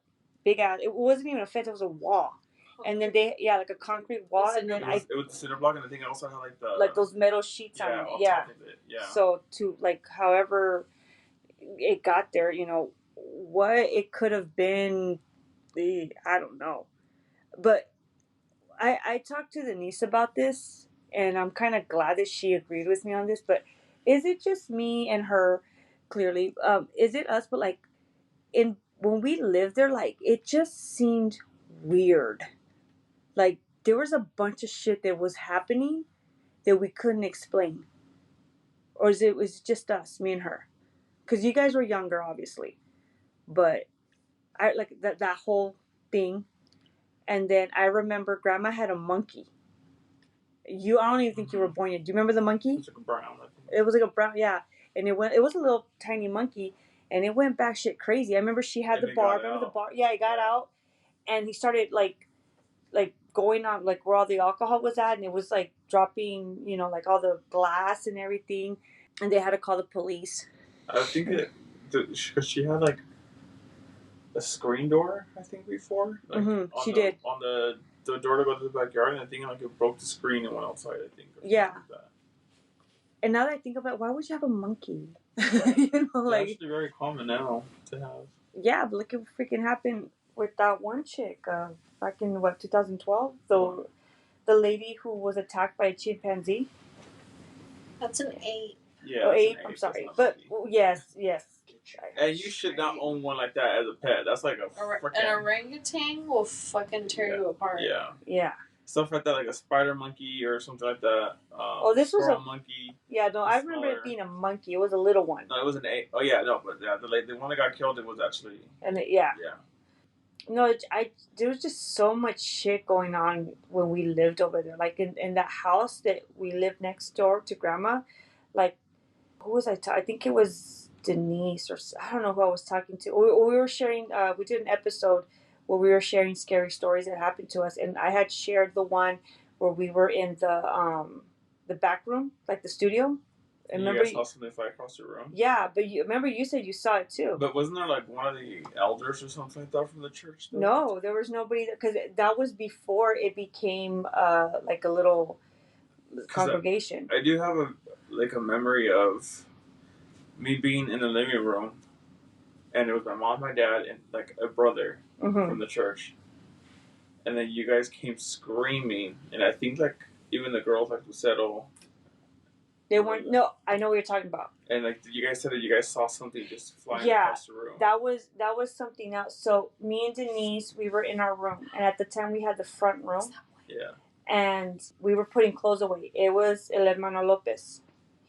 Speaker 4: big ass. It wasn't even a fence; it was a wall, and then like a concrete wall, and then
Speaker 2: it was the cinder block, and I think it also had
Speaker 4: like those metal sheets on it,
Speaker 2: top of it. Yeah.
Speaker 4: So to like however it got there, what it could have been. I don't know, but I talked to Denise about this, and I'm kind of glad that she agreed with me on this. But is it just me and her? Clearly, is it us? But like when we lived there, like it just seemed weird. Like there was a bunch of shit that was happening that we couldn't explain, or was it just us, me and her? Because you guys were younger, obviously, but I like that whole thing. And then I remember Grandma had a monkey. I don't even think you were born yet. Do you remember the monkey?
Speaker 2: It was like a brown. I think.
Speaker 4: It was like a brown, yeah. And it was a little tiny monkey, and it went back shit crazy. I remember she had the bar. Remember the bar? Yeah, he got out, and he started like going on like where all the alcohol was at, and it was like dropping, like all the glass and everything, and they had to call the police.
Speaker 2: I think because she had like a screen door, I think, before. Like,
Speaker 4: she did.
Speaker 2: On the door to go to the backyard, and I think like it broke the screen and went outside, I think.
Speaker 4: Yeah. Like and now that I think about it, why would you have a monkey? It's
Speaker 2: actually very common now to have.
Speaker 4: Yeah, but look at what freaking happened with that one chick back in 2012. The lady who was attacked by a chimpanzee.
Speaker 3: That's an 8.
Speaker 2: Yeah.
Speaker 4: Oh, 8. I'm sorry, but yes.
Speaker 2: And you should not own one like that as a pet. That's like
Speaker 3: an orangutan will fucking tear you apart.
Speaker 2: Yeah.
Speaker 4: Yeah.
Speaker 2: Stuff like that, like a spider monkey or something like that.
Speaker 4: This was a
Speaker 2: monkey.
Speaker 4: Yeah, no, I remember it being a monkey. It was a little one.
Speaker 2: No, it was an 8. Oh yeah, no, but yeah, the one that got killed, it was actually.
Speaker 4: Yeah. No, there was just so much shit going on when we lived over there. Like in that house that we lived next door to Grandma, like who was I think it was Denise, or I don't know who I was talking to. We were sharing. We did an episode where we were sharing scary stories that happened to us, and I had shared the one where we were in the back room, like the studio.
Speaker 2: And remember, you guys saw something fly across the room.
Speaker 4: Yeah, but remember you said you saw it too.
Speaker 2: But wasn't there like one of the elders or something like that from the church?
Speaker 4: No, there was nobody, because that was before it became like a little congregation.
Speaker 2: I do have a memory of me being in the living room, and it was my mom, my dad, and like a brother from the church, and then you guys came screaming, and I think like even the girls like Lucero.
Speaker 4: They weren't. No, I know what you're talking about.
Speaker 2: And like you guys said that you guys saw something just flying across the room.
Speaker 4: that was something else. So me and Denise, we were in our room, and at the time we had the front room.
Speaker 2: Yeah.
Speaker 4: And we were putting clothes away. It was El Hermano Lopez.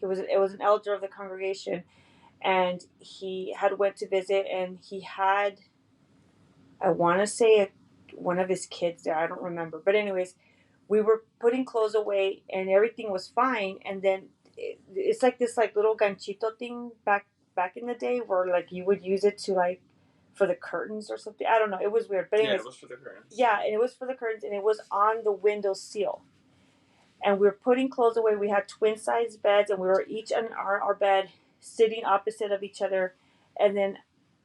Speaker 4: It was an elder of the congregation, and he had went to visit, and he had, I want to say, one of his kids there. I don't remember, but anyways, we were putting clothes away, and everything was fine, and then. It's like this like little ganchito thing back in the day where like you would use it to like for the curtains or something. I don't know. It was weird. But anyways,
Speaker 2: it was for the curtains.
Speaker 4: Yeah, and it was for the curtains, and it was on the window sill. And we were putting clothes away. We had twin size beds, and we were each on our bed sitting opposite of each other. And then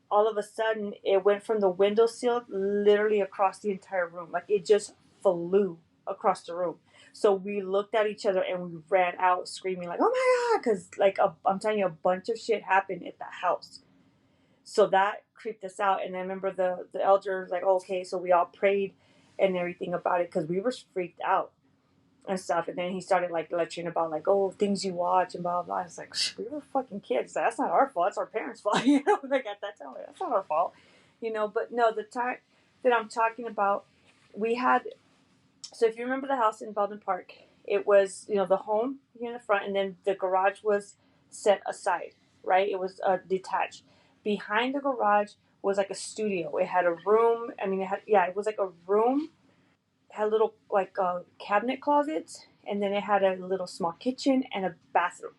Speaker 4: all of a sudden it went from the window sill literally across the entire room. Like it just flew across the room. So we looked at each other and we ran out screaming like, "Oh my God!" Because like I'm telling you, a bunch of shit happened at the house. So that creeped us out. And I remember the elders like, oh, okay, so we all prayed and everything about it because we were freaked out and stuff. And then he started like lecturing about like, oh, things you watch and blah blah. It's like we were fucking kids. That's not our fault. It's our parents' fault. Like at that time, that's not our fault. But no, the time that I'm talking about, we had. So if you remember the house in Baldwin Park, it was, the home here in the front, and then the garage was set aside, right? It was detached. Behind the garage was like a studio. It had a room. It was like a room. It had little like cabinet closets, and then it had a little small kitchen and a bathroom.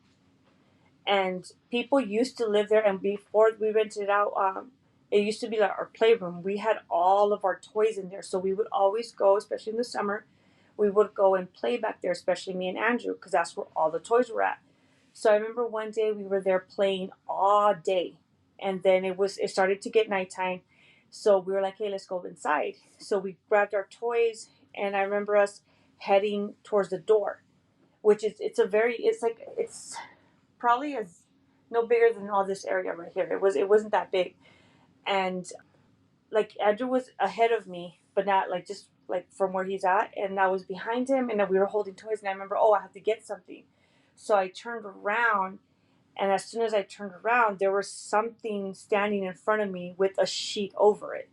Speaker 4: And people used to live there. And before we rented it out, it used to be like our playroom. We had all of our toys in there, so we would always go, especially in the summer. We would go and play back there, especially me and Andrew, because that's where all the toys were at. So I remember one day we were there playing all day, and then it started to get nighttime. So we were like, hey, let's go inside. So we grabbed our toys, and I remember us heading towards the door, which is it's probably as no bigger than all this area right here. It wasn't that big, and like Andrew was ahead of me, but not like just like from where he's at, and I was behind him, and then we were holding toys, and I remember, I have to get something, so I turned around, and as soon as I turned around, there was something standing in front of me with a sheet over it.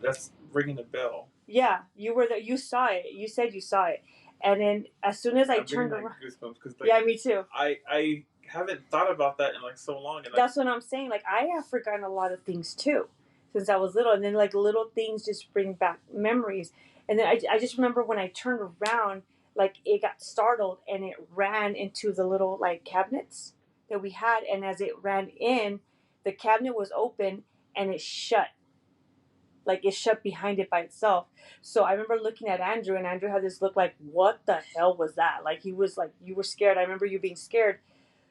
Speaker 2: That's ringing a bell.
Speaker 4: Yeah, you were there. You saw it. You said you saw it, and then as soon as I turned around,
Speaker 2: goosebumps because
Speaker 4: yeah, me too.
Speaker 2: I haven't thought about that in like so long. And
Speaker 4: that's what I'm saying. Like I have forgotten a lot of things too, since I was little, and then like little things just bring back memories. And then I just remember when I turned around, like it got startled and it ran into the little like cabinets that we had, and as it ran in, the cabinet was open and it shut. Like it shut behind it by itself. So I remember looking at Andrew, and Andrew had this look like, what the hell was that? Like he was like, you were scared. I remember you being scared.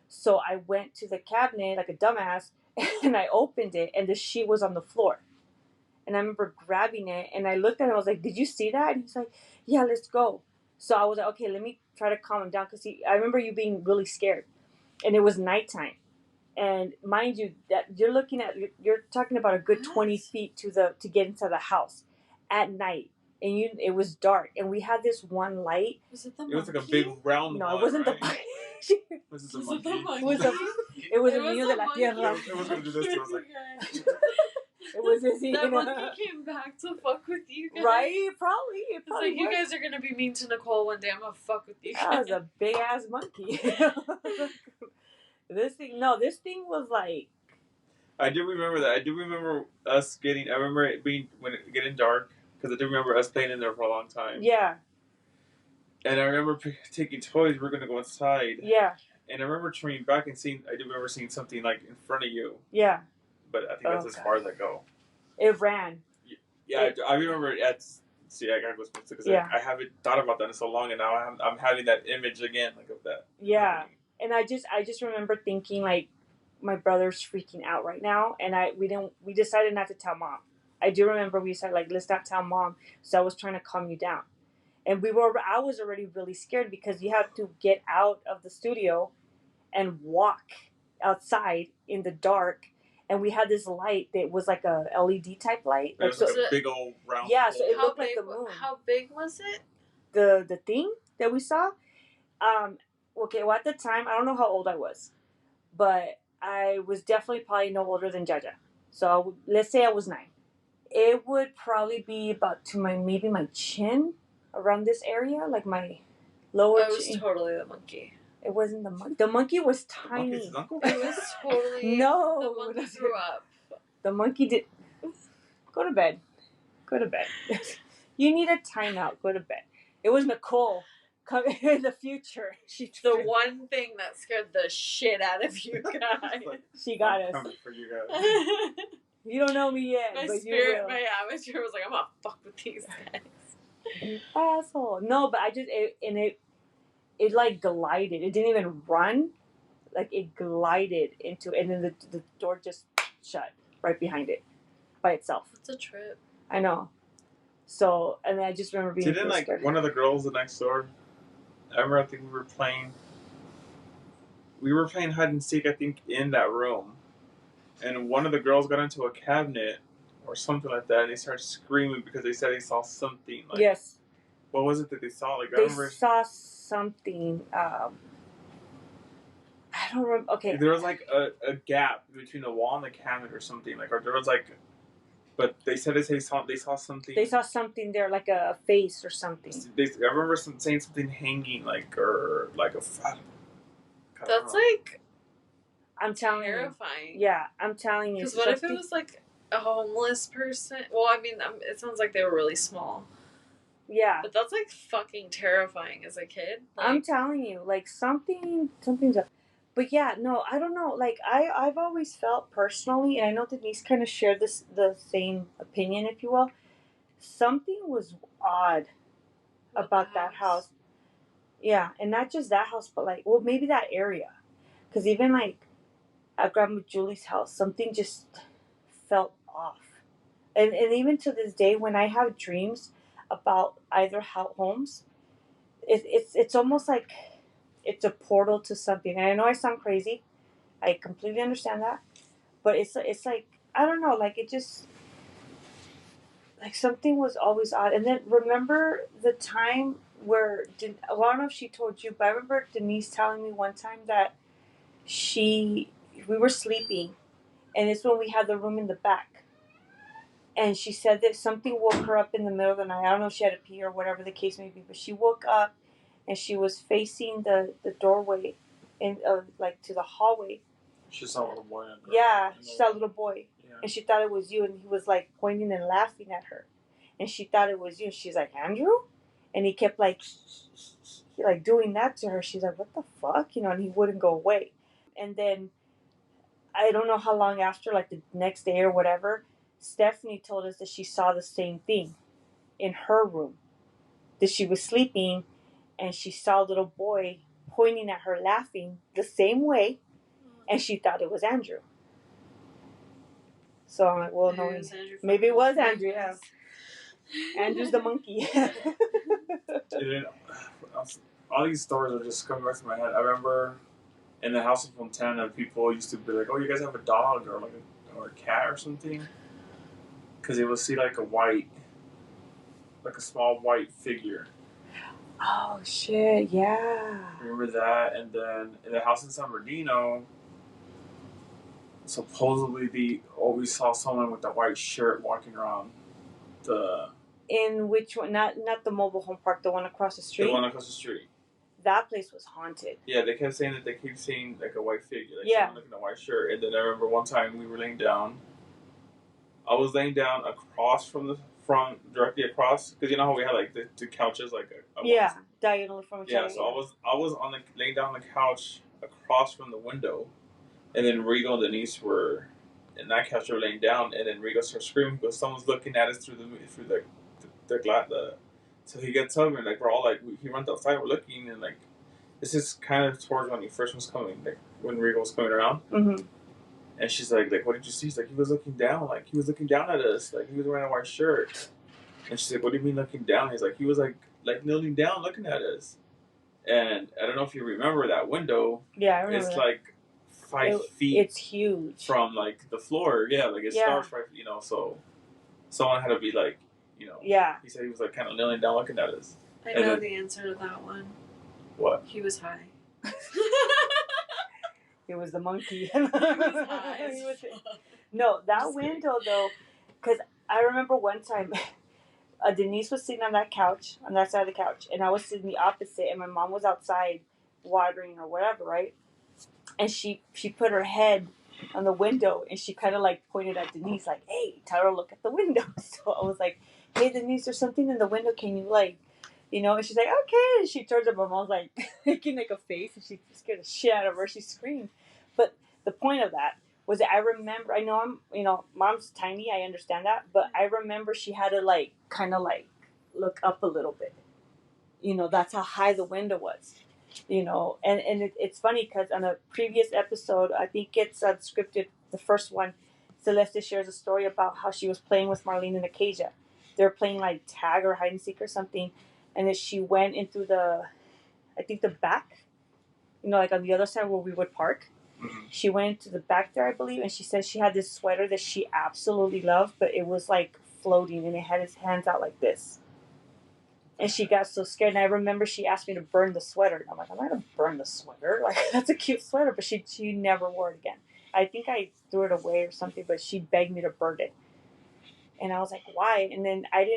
Speaker 4: So I went to the cabinet like a dumbass, and I opened it, and the sheet was on the floor. And I remember grabbing it, and I looked at it, and I was like, did you see that? And he's like, yeah, let's go. So I was like, okay, let me try to calm him down, because I remember you being really scared. And it was nighttime. And mind you, that you're talking about a good 20 feet to get into the house at night. And it was dark, and we had this one light.
Speaker 7: Was it the
Speaker 2: monkey? It was like a big round
Speaker 4: No,
Speaker 2: one,
Speaker 4: it wasn't
Speaker 2: right?
Speaker 4: the monkey.
Speaker 2: Was it the monkey?
Speaker 4: It was el niño de la tierra.
Speaker 2: It was going to do this to us. Like,
Speaker 4: it was this,
Speaker 7: that monkey came back to fuck with you guys.
Speaker 4: Right? It probably
Speaker 7: It's like, you guys are going to be mean to Nicole one day. I'm going to fuck with you guys.
Speaker 4: That was a big ass monkey. This thing was like.
Speaker 2: I do remember that. I do remember us getting. I remember it being when it getting dark, because I do remember us playing in there for a long time.
Speaker 4: Yeah.
Speaker 2: And I remember taking toys. We were gonna go inside.
Speaker 4: Yeah.
Speaker 2: And I remember turning back and seeing. I do remember seeing something like in front of you.
Speaker 4: Yeah.
Speaker 2: But I think that's as far as I go.
Speaker 4: It ran.
Speaker 2: Yeah, I remember. See, I got goosebumps because I haven't thought about that in so long, and now I'm having that image again, like of that.
Speaker 4: Yeah.
Speaker 2: Happening.
Speaker 4: And I just remember thinking like, my brother's freaking out right now, and we decided not to tell Mom. I do remember we said like, let's not tell Mom. So I was trying to calm you down, and I was already really scared, because you have to get out of the studio and walk outside in the dark, and we had this light that was like a LED type light.
Speaker 2: It was like a big old round.
Speaker 4: Yeah, so it
Speaker 7: How
Speaker 4: looked like
Speaker 7: big?
Speaker 4: the moon.
Speaker 7: How big was it?
Speaker 4: The thing that we saw. Okay, well at the time I don't know how old I was, but I was definitely probably no older than Jaja. So let's say I was 9. It would probably be about to maybe my chin, around this area, like my lower
Speaker 7: It was
Speaker 4: chin.
Speaker 7: totally the monkey.
Speaker 4: It wasn't the monkey. The monkey was tiny.
Speaker 2: Monkey's his uncle?
Speaker 7: It was totally
Speaker 4: No.
Speaker 7: The monkey grew up.
Speaker 4: The monkey did. Go to bed. Go to bed. You need a timeout. Go to bed. It was Nicole. In the future,
Speaker 7: The one thing that scared the shit out of you guys.
Speaker 4: She got
Speaker 2: I'm
Speaker 4: us.
Speaker 2: coming for you guys.
Speaker 4: You don't know me yet,
Speaker 7: My
Speaker 4: but
Speaker 7: spirit,
Speaker 4: you will.
Speaker 7: my atmosphere was like, I'm gonna fuck with these guys.
Speaker 4: Asshole. No, but it like glided. It didn't even run. Like it glided into, and then the door just shut right behind it by itself.
Speaker 7: It's a trip.
Speaker 4: I know. So, and then I just remember being
Speaker 2: Didn't like
Speaker 4: scared.
Speaker 2: one of the girls the next door? I remember. I think we were playing hide and seek. I think in that room, and one of the girls got into a cabinet or something like that, and they started screaming because they said they saw something. Like,
Speaker 4: Yes.
Speaker 2: What was it that they saw? Like I
Speaker 4: They
Speaker 2: remember
Speaker 4: saw something. I don't remember. Okay.
Speaker 2: there was like a gap between the wall and the cabinet or something. Like, or there was like, but they said they saw something.
Speaker 4: They saw something there, like a face or something.
Speaker 2: I remember saying something hanging, like, or like a.
Speaker 7: That's like
Speaker 4: I'm telling
Speaker 7: terrifying.
Speaker 4: you. Yeah, I'm telling you.
Speaker 7: Because what if it was like a homeless person? Well, I mean, it sounds like they were really small.
Speaker 4: Yeah.
Speaker 7: But that's like fucking terrifying as a kid. Like,
Speaker 4: I'm telling you, like something's up. But yeah, no, I don't know. Like I've always felt personally, and I know Denise kind of shared the same opinion, if you will. Something was odd
Speaker 7: With
Speaker 4: about
Speaker 7: the
Speaker 4: that house. Yeah, and not just that house, but like, well, maybe that area, because even like at Grandma Julie's house, something just felt off. And even to this day, when I have dreams about either homes, it's almost like it's a portal to something. And I know I sound crazy. I completely understand that, but it's like I don't know, like it just like something was always odd. And then remember the time where well, I don't know if she told you, but I remember Denise telling me one time that we were sleeping, and it's when we had the room in the back, and she said that something woke her up in the middle of the night. I don't know if she had a pee or whatever the case may be, but she woke up and she was facing the doorway in like to the hallway.
Speaker 2: She saw a little boy.
Speaker 4: Yeah, she saw a little boy.
Speaker 2: Yeah.
Speaker 4: And she thought it was you, and he was like pointing and laughing at her, and she thought it was you. And she's like, Andrew, and he kept like doing that to her. She's like, what the fuck, and he wouldn't go away. And then I don't know how long after, like the next day or whatever, Stephanie told us that she saw the same thing in her room. That she was sleeping, and she saw a little boy pointing at her, laughing the same way, and she thought it was Andrew. So I'm like, well, no, maybe it was Andrew. Yeah. Andrew's the monkey.
Speaker 2: All these stories are just coming back to my head. I remember in the house in Fontana, people used to be like, "Oh, you guys have a dog or or a cat or something," because they would see like a small white figure.
Speaker 4: Oh shit! Yeah.
Speaker 2: Remember that? And then in the house in San Bernardino, supposedly we saw someone with a white shirt walking around the.
Speaker 4: In which one? Not the mobile home park. The one across the street.
Speaker 2: The one across the street.
Speaker 4: That place was haunted.
Speaker 2: Yeah, they kept saying that they keep seeing like a white figure, like
Speaker 4: Yeah.
Speaker 2: someone looking in a white shirt. And then I remember one time we were laying down. I was laying down directly across, because you know how we had like the two couches, like a
Speaker 4: Yeah, diagonally from each
Speaker 2: yeah.
Speaker 4: other.
Speaker 2: So I was on laying down on the couch across from the window, and then Regal and Denise were in that couch. They were laying down, and then Regal starts screaming because someone's looking at us through the glass. So he gets up and like we're all like he runs outside. We're looking and like this is kind of towards when he first was coming, like when Regal was coming around.
Speaker 4: Mm-hmm.
Speaker 2: And she's like, what did you see? He's like, he was looking down at us, like he was wearing a white shirt. And she's like, what do you mean looking down? He's like, he was like kneeling down, looking at us. And I don't know if you remember that window.
Speaker 4: Yeah, I remember.
Speaker 2: It's
Speaker 4: that.
Speaker 2: like 5 feet.
Speaker 4: It's huge
Speaker 2: From like the floor. Yeah, like it starts right. So someone had to be like,
Speaker 4: Yeah.
Speaker 2: He said he was like kind of kneeling down, looking at us.
Speaker 7: I know the answer to that one.
Speaker 2: What?
Speaker 7: He was high.
Speaker 4: It was the monkey.
Speaker 7: He was high.
Speaker 4: No, that
Speaker 7: Just
Speaker 4: window though, because I remember one time, Denise was sitting on that couch, on that side of the couch, and I was sitting the opposite, and my mom was outside watering or whatever, right? And she put her head on the window, and she kind of like pointed at Denise, like, "Hey, tell her to look at the window." So I was like, "Hey, Denise, there's something in the window. Can you like?" And she's like, okay. And she turns up, my mom's like making like a face, and she scared the shit out of her. She screamed. But the point of that was that I know mom's tiny, I understand that, but I remember she had to like kind of like look up a little bit. That's how high the window was. And it's funny because on a previous episode, I think it's unscripted, the first one, Celeste shares a story about how she was playing with Marlene and Acacia. They were playing like tag or hide and seek or something. And then she went into the back, like on the other side where we would park.
Speaker 2: Mm-hmm.
Speaker 4: She went into the back there, I believe, and she said she had this sweater that she absolutely loved, but it was like floating and it had its hands out like this. And she got so scared. And I remember she asked me to burn the sweater. And I'm like, I'm not going to burn the sweater. Like, that's a cute sweater. But she never wore it again. I think I threw it away or something, but she begged me to burn it. And I was like, why? And then I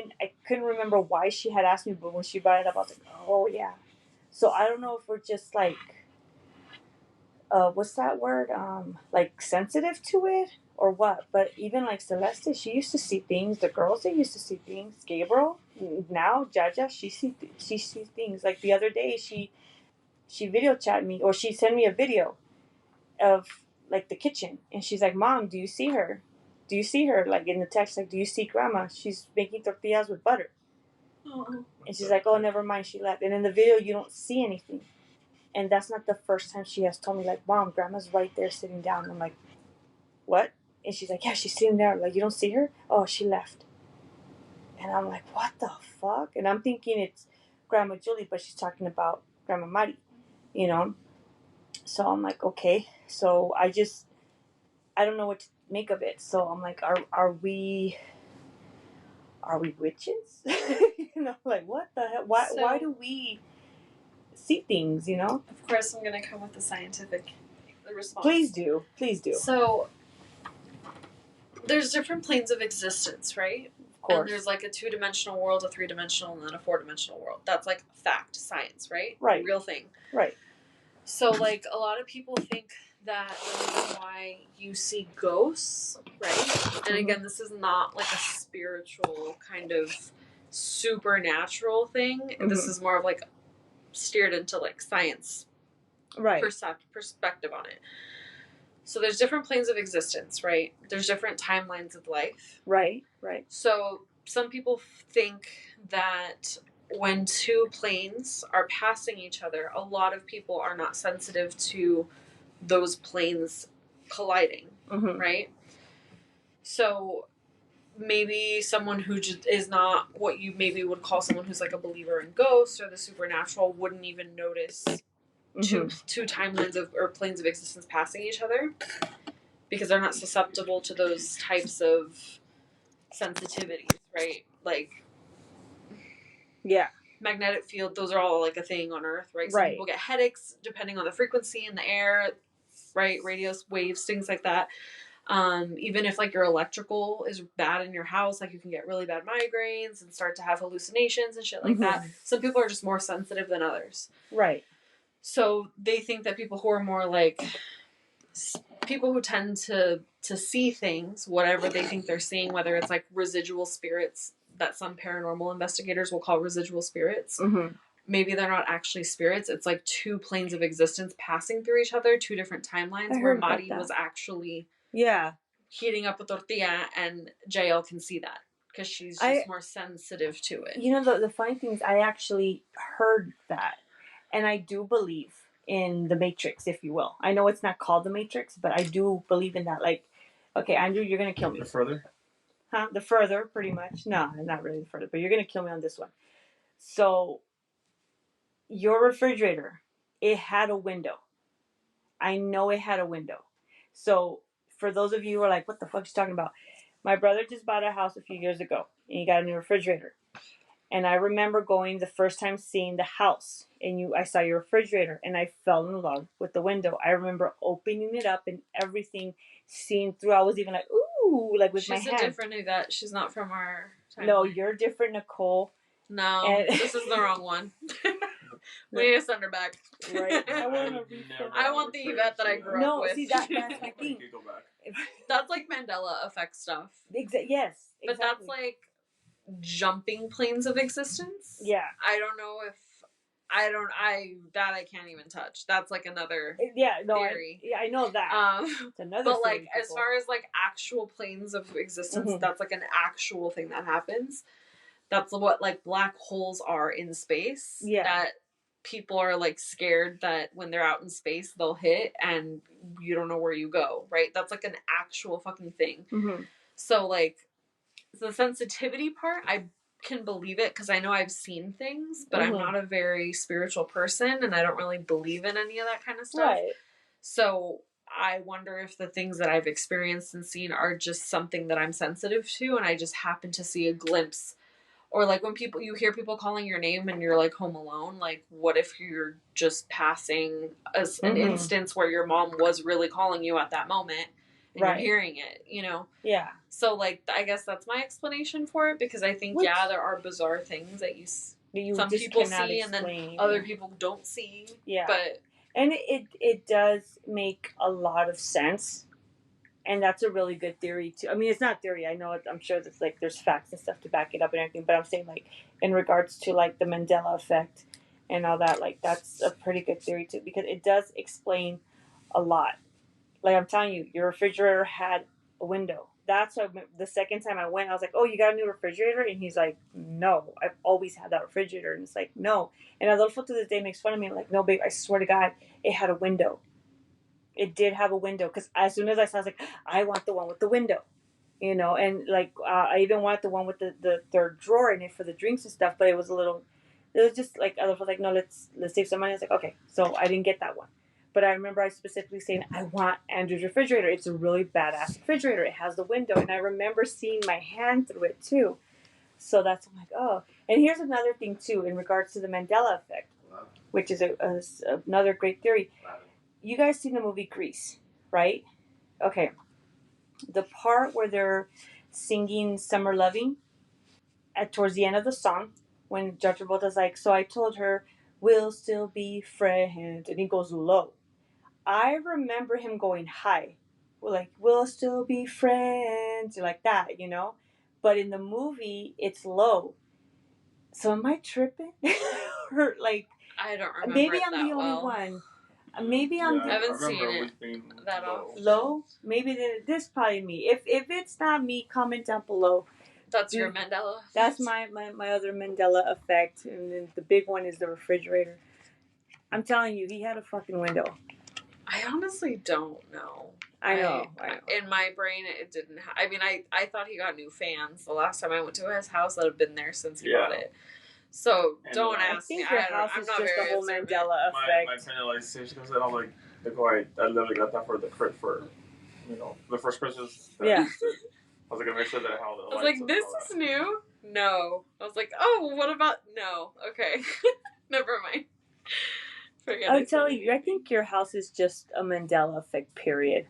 Speaker 4: couldn't remember why she had asked me, but when she brought it up, I was like, oh, yeah. So I don't know if we're just like, what's that word? Like sensitive to it or what? But even like Celeste, she used to see things. The girls, they used to see things. Gabriel, now Jaja, she sees things. Like the other day, she video chatted me, or she sent me a video. of like the kitchen, and she's like, "Mom, do you see her? Do you see her?" Like in the text, like, "Do you see Grandma? She's making tortillas with butter."
Speaker 7: Oh.
Speaker 4: And she's like, "Oh, never mind." She left. And in the video, you don't see anything. And that's not the first time she has told me, like, "Mom, Grandma's right there sitting down." I'm like, "What?" And she's like, "Yeah, she's sitting there." Like, "You don't see her?" "Oh, she left." And I'm like, "What the fuck?" And I'm thinking it's Grandma Julie, but she's talking about Grandma Mari, you know? So I'm like, okay. So I don't know what to make of it. So I'm like, are we witches? You know, like, what the hell? Why do we see things, you know?
Speaker 7: Of course, I'm gonna come with the scientific response.
Speaker 4: Please do.
Speaker 7: So, there's different planes of existence, right?
Speaker 4: Of course.
Speaker 7: And there's like a 2-dimensional world, a 3-dimensional, and then a 4-dimensional world. That's like fact, science, right?
Speaker 4: Right.
Speaker 7: Real thing.
Speaker 4: Right.
Speaker 7: So, like, a lot of people think that the reason why you see ghosts, right? And again, this is not like a spiritual kind of supernatural thing. This is more of like steered into like science
Speaker 4: Right.
Speaker 7: perspective on it. So there's different planes of existence, right? There's different timelines of life.
Speaker 4: Right.
Speaker 7: So some people think that when two planes are passing each other, a lot of people are not sensitive to those planes colliding, right? So maybe someone who just is not what you maybe would call someone who's like a believer in ghosts or the supernatural wouldn't even notice two timelines or planes of existence passing each other because they're not susceptible to those types of sensitivities, right? Like,
Speaker 4: yeah,
Speaker 7: magnetic field, those are all like a thing on Earth, right? Some
Speaker 4: Right.
Speaker 7: people get headaches depending on the frequency in the air, right? Radio waves, things like that. Even if like your electrical is bad in your house, like you can get really bad migraines and start to have hallucinations and shit like that. Some people are just more sensitive than others.
Speaker 4: Right.
Speaker 7: So they think that people who are more like people who tend to see things, whatever they think they're seeing, whether it's like residual spirits that some paranormal investigators will call residual spirits. Maybe they're not actually spirits. It's like two planes of existence passing through each other, two different timelines where Mari was actually heating up a tortilla and JL can see that because she's just more sensitive to it.
Speaker 4: You know, the funny thing is I actually heard that. And I do believe in the Matrix, if you will. I know it's not called the Matrix, but I do believe in that. Like, okay, Andrew, you're going to kill me.
Speaker 2: The further?
Speaker 4: Huh? The further, pretty much. No, not really the further, but you're going to kill me on this one. So, your refrigerator, it had a window. I know it had a window. So, for those of you who are like, what the fuck is she talking about? My brother just bought a house a few years ago, and he got a new refrigerator. And I remember going the first time seeing the house, and I saw your refrigerator, and I fell in love with the window. I remember opening it up and everything seen through. I was even like, ooh, like with my hand.
Speaker 7: She's a different Yvette. She's not from our timeline.
Speaker 4: No, you're different, Nicole.
Speaker 7: No, this is the wrong one. We need to send her back.
Speaker 4: Right.
Speaker 7: I want the Yvette that I grew up with.
Speaker 4: No, see, that's my thing.
Speaker 7: That's like Mandela effect stuff.
Speaker 4: Yes. Exactly.
Speaker 7: But that's like jumping planes of existence.
Speaker 4: Yeah.
Speaker 7: I don't know if I can't even touch. That's like another theory.
Speaker 4: I know that. It's another
Speaker 7: but like
Speaker 4: theory,
Speaker 7: as far as like actual planes of existence, that's like an actual thing that happens. That's what like black holes are in space.
Speaker 4: Yeah.
Speaker 7: That people are like scared that when they're out in space they'll hit and you don't know where you go, right? That's like an actual fucking thing. So like the sensitivity part, I can believe it because I know I've seen things, but I'm not a very spiritual person and I don't really believe in any of that kind of stuff.
Speaker 4: Right.
Speaker 7: So I wonder if the things that I've experienced and seen are just something that I'm sensitive to and I just happen to see a glimpse. Or like when you hear people calling your name and you're like home alone, like what if you're just passing as an instance where your mom was really calling you at that moment and you're hearing it, you know?
Speaker 4: Yeah.
Speaker 7: So like I guess that's my explanation for it because I think there are bizarre things that some people see and then other people don't see.
Speaker 4: Yeah.
Speaker 7: But
Speaker 4: and it does make a lot of sense. And that's a really good theory too. I mean, it's not theory. I know I'm sure that's like there's facts and stuff to back it up and everything. But I'm saying like in regards to like the Mandela effect and all that, like that's a pretty good theory too because it does explain a lot. Like I'm telling you, your refrigerator had a window. That's why the second time I went, I was like, "Oh, you got a new refrigerator?" And he's like, "No, I've always had that refrigerator." And it's like, "No." And Adolfo to this day makes fun of me. I'm like, "No, babe, I swear to God, it had a window. It did have a window." Because as soon as I saw, I was like, "I want the one with the window." You know, and like I even wanted the one with the third drawer in it for the drinks and stuff, but it was a little. It was just like Adolfo was like, "No, let's save some money." I was like, "Okay," so I didn't get that one. But I remember I specifically saying, I want Andrew's refrigerator. It's a really badass refrigerator. It has the window. And I remember seeing my hand through it too. So that's, I'm like, oh. And here's another thing too, in regards to the Mandela effect, which is another great theory. You guys seen the movie Grease, right? Okay. The part where they're singing Summer Loving towards the end of the song, when John Travolta's like, so I told her, we'll still be friends. And he goes low. I remember him going high. Like, we'll still be friends, like that, you know? But in the movie, it's low. So am I tripping? Or like,
Speaker 8: I don't remember
Speaker 4: maybe
Speaker 8: it
Speaker 4: I'm
Speaker 8: that
Speaker 4: the only
Speaker 8: well.
Speaker 4: one. Maybe I'm
Speaker 8: I haven't
Speaker 2: I remember
Speaker 8: seen
Speaker 2: always
Speaker 8: it
Speaker 2: being
Speaker 8: that
Speaker 2: low.
Speaker 8: often.
Speaker 4: low. Maybe this probably me. If it's not me, comment down below.
Speaker 8: That's your Mandela.
Speaker 4: That's my other Mandela effect. And then the big one is the refrigerator. I'm telling you, he had a fucking window.
Speaker 8: I honestly don't know.
Speaker 4: I know.
Speaker 8: In my brain, it didn't. I mean, I thought he got new fans the last time I went to his house that have been there since he bought it. So
Speaker 2: And
Speaker 8: don't
Speaker 4: I
Speaker 8: ask me.
Speaker 4: think your house
Speaker 8: I'm
Speaker 4: is
Speaker 8: not
Speaker 4: just
Speaker 8: very
Speaker 4: the whole
Speaker 8: observant.
Speaker 4: Mandela effect.
Speaker 2: My friend like she comes in, I'm like, I literally got that for the crib for, the first Christmas.
Speaker 4: Yeah.
Speaker 2: I was like, I make sure that I have the
Speaker 8: I was
Speaker 2: lights
Speaker 8: like,
Speaker 2: and
Speaker 8: this
Speaker 2: all
Speaker 8: is new. No. I was like, oh, what about no? Okay, never mind. Forget.
Speaker 4: I'm telling you, I think your house is just a Mandela effect. Period.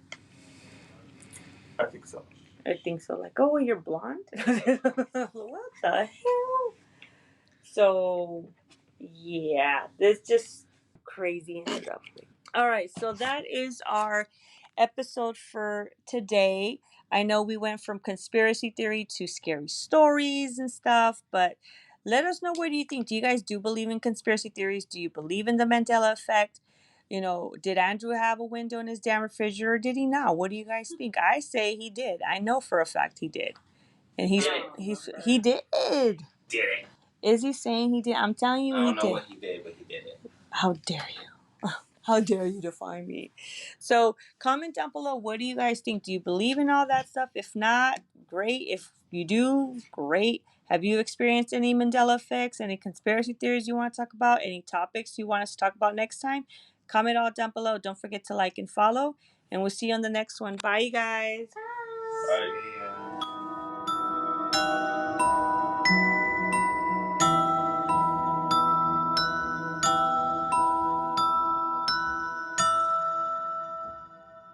Speaker 2: that. I think so.
Speaker 4: I think so. Like, oh, you're blonde. What the hell? So, yeah, it's just crazy and stuff. All right, so that is our episode for today. I know we went from conspiracy theory to scary stories and stuff, but let us know, what do you think? Do you guys believe in conspiracy theories? Do you believe in the Mandela effect? Did Andrew have a window in his damn refrigerator or did he not? What do you guys think? I say he did. I know for a fact he did. And he did.
Speaker 6: Did it.
Speaker 4: Is he saying he did? I'm telling you,
Speaker 6: I
Speaker 4: he
Speaker 6: don't know
Speaker 4: did.
Speaker 6: what he did, but he did it.
Speaker 4: How dare you? How dare you define me? So comment down below. What do you guys think? Do you believe in all that stuff? If not, great. If you do, great. Have you experienced any Mandela effects? Any conspiracy theories you want to talk about? Any topics you want us to talk about next time? Comment all down below. Don't forget to like and follow. And we'll see you on the next one. Bye, you guys.
Speaker 2: Bye.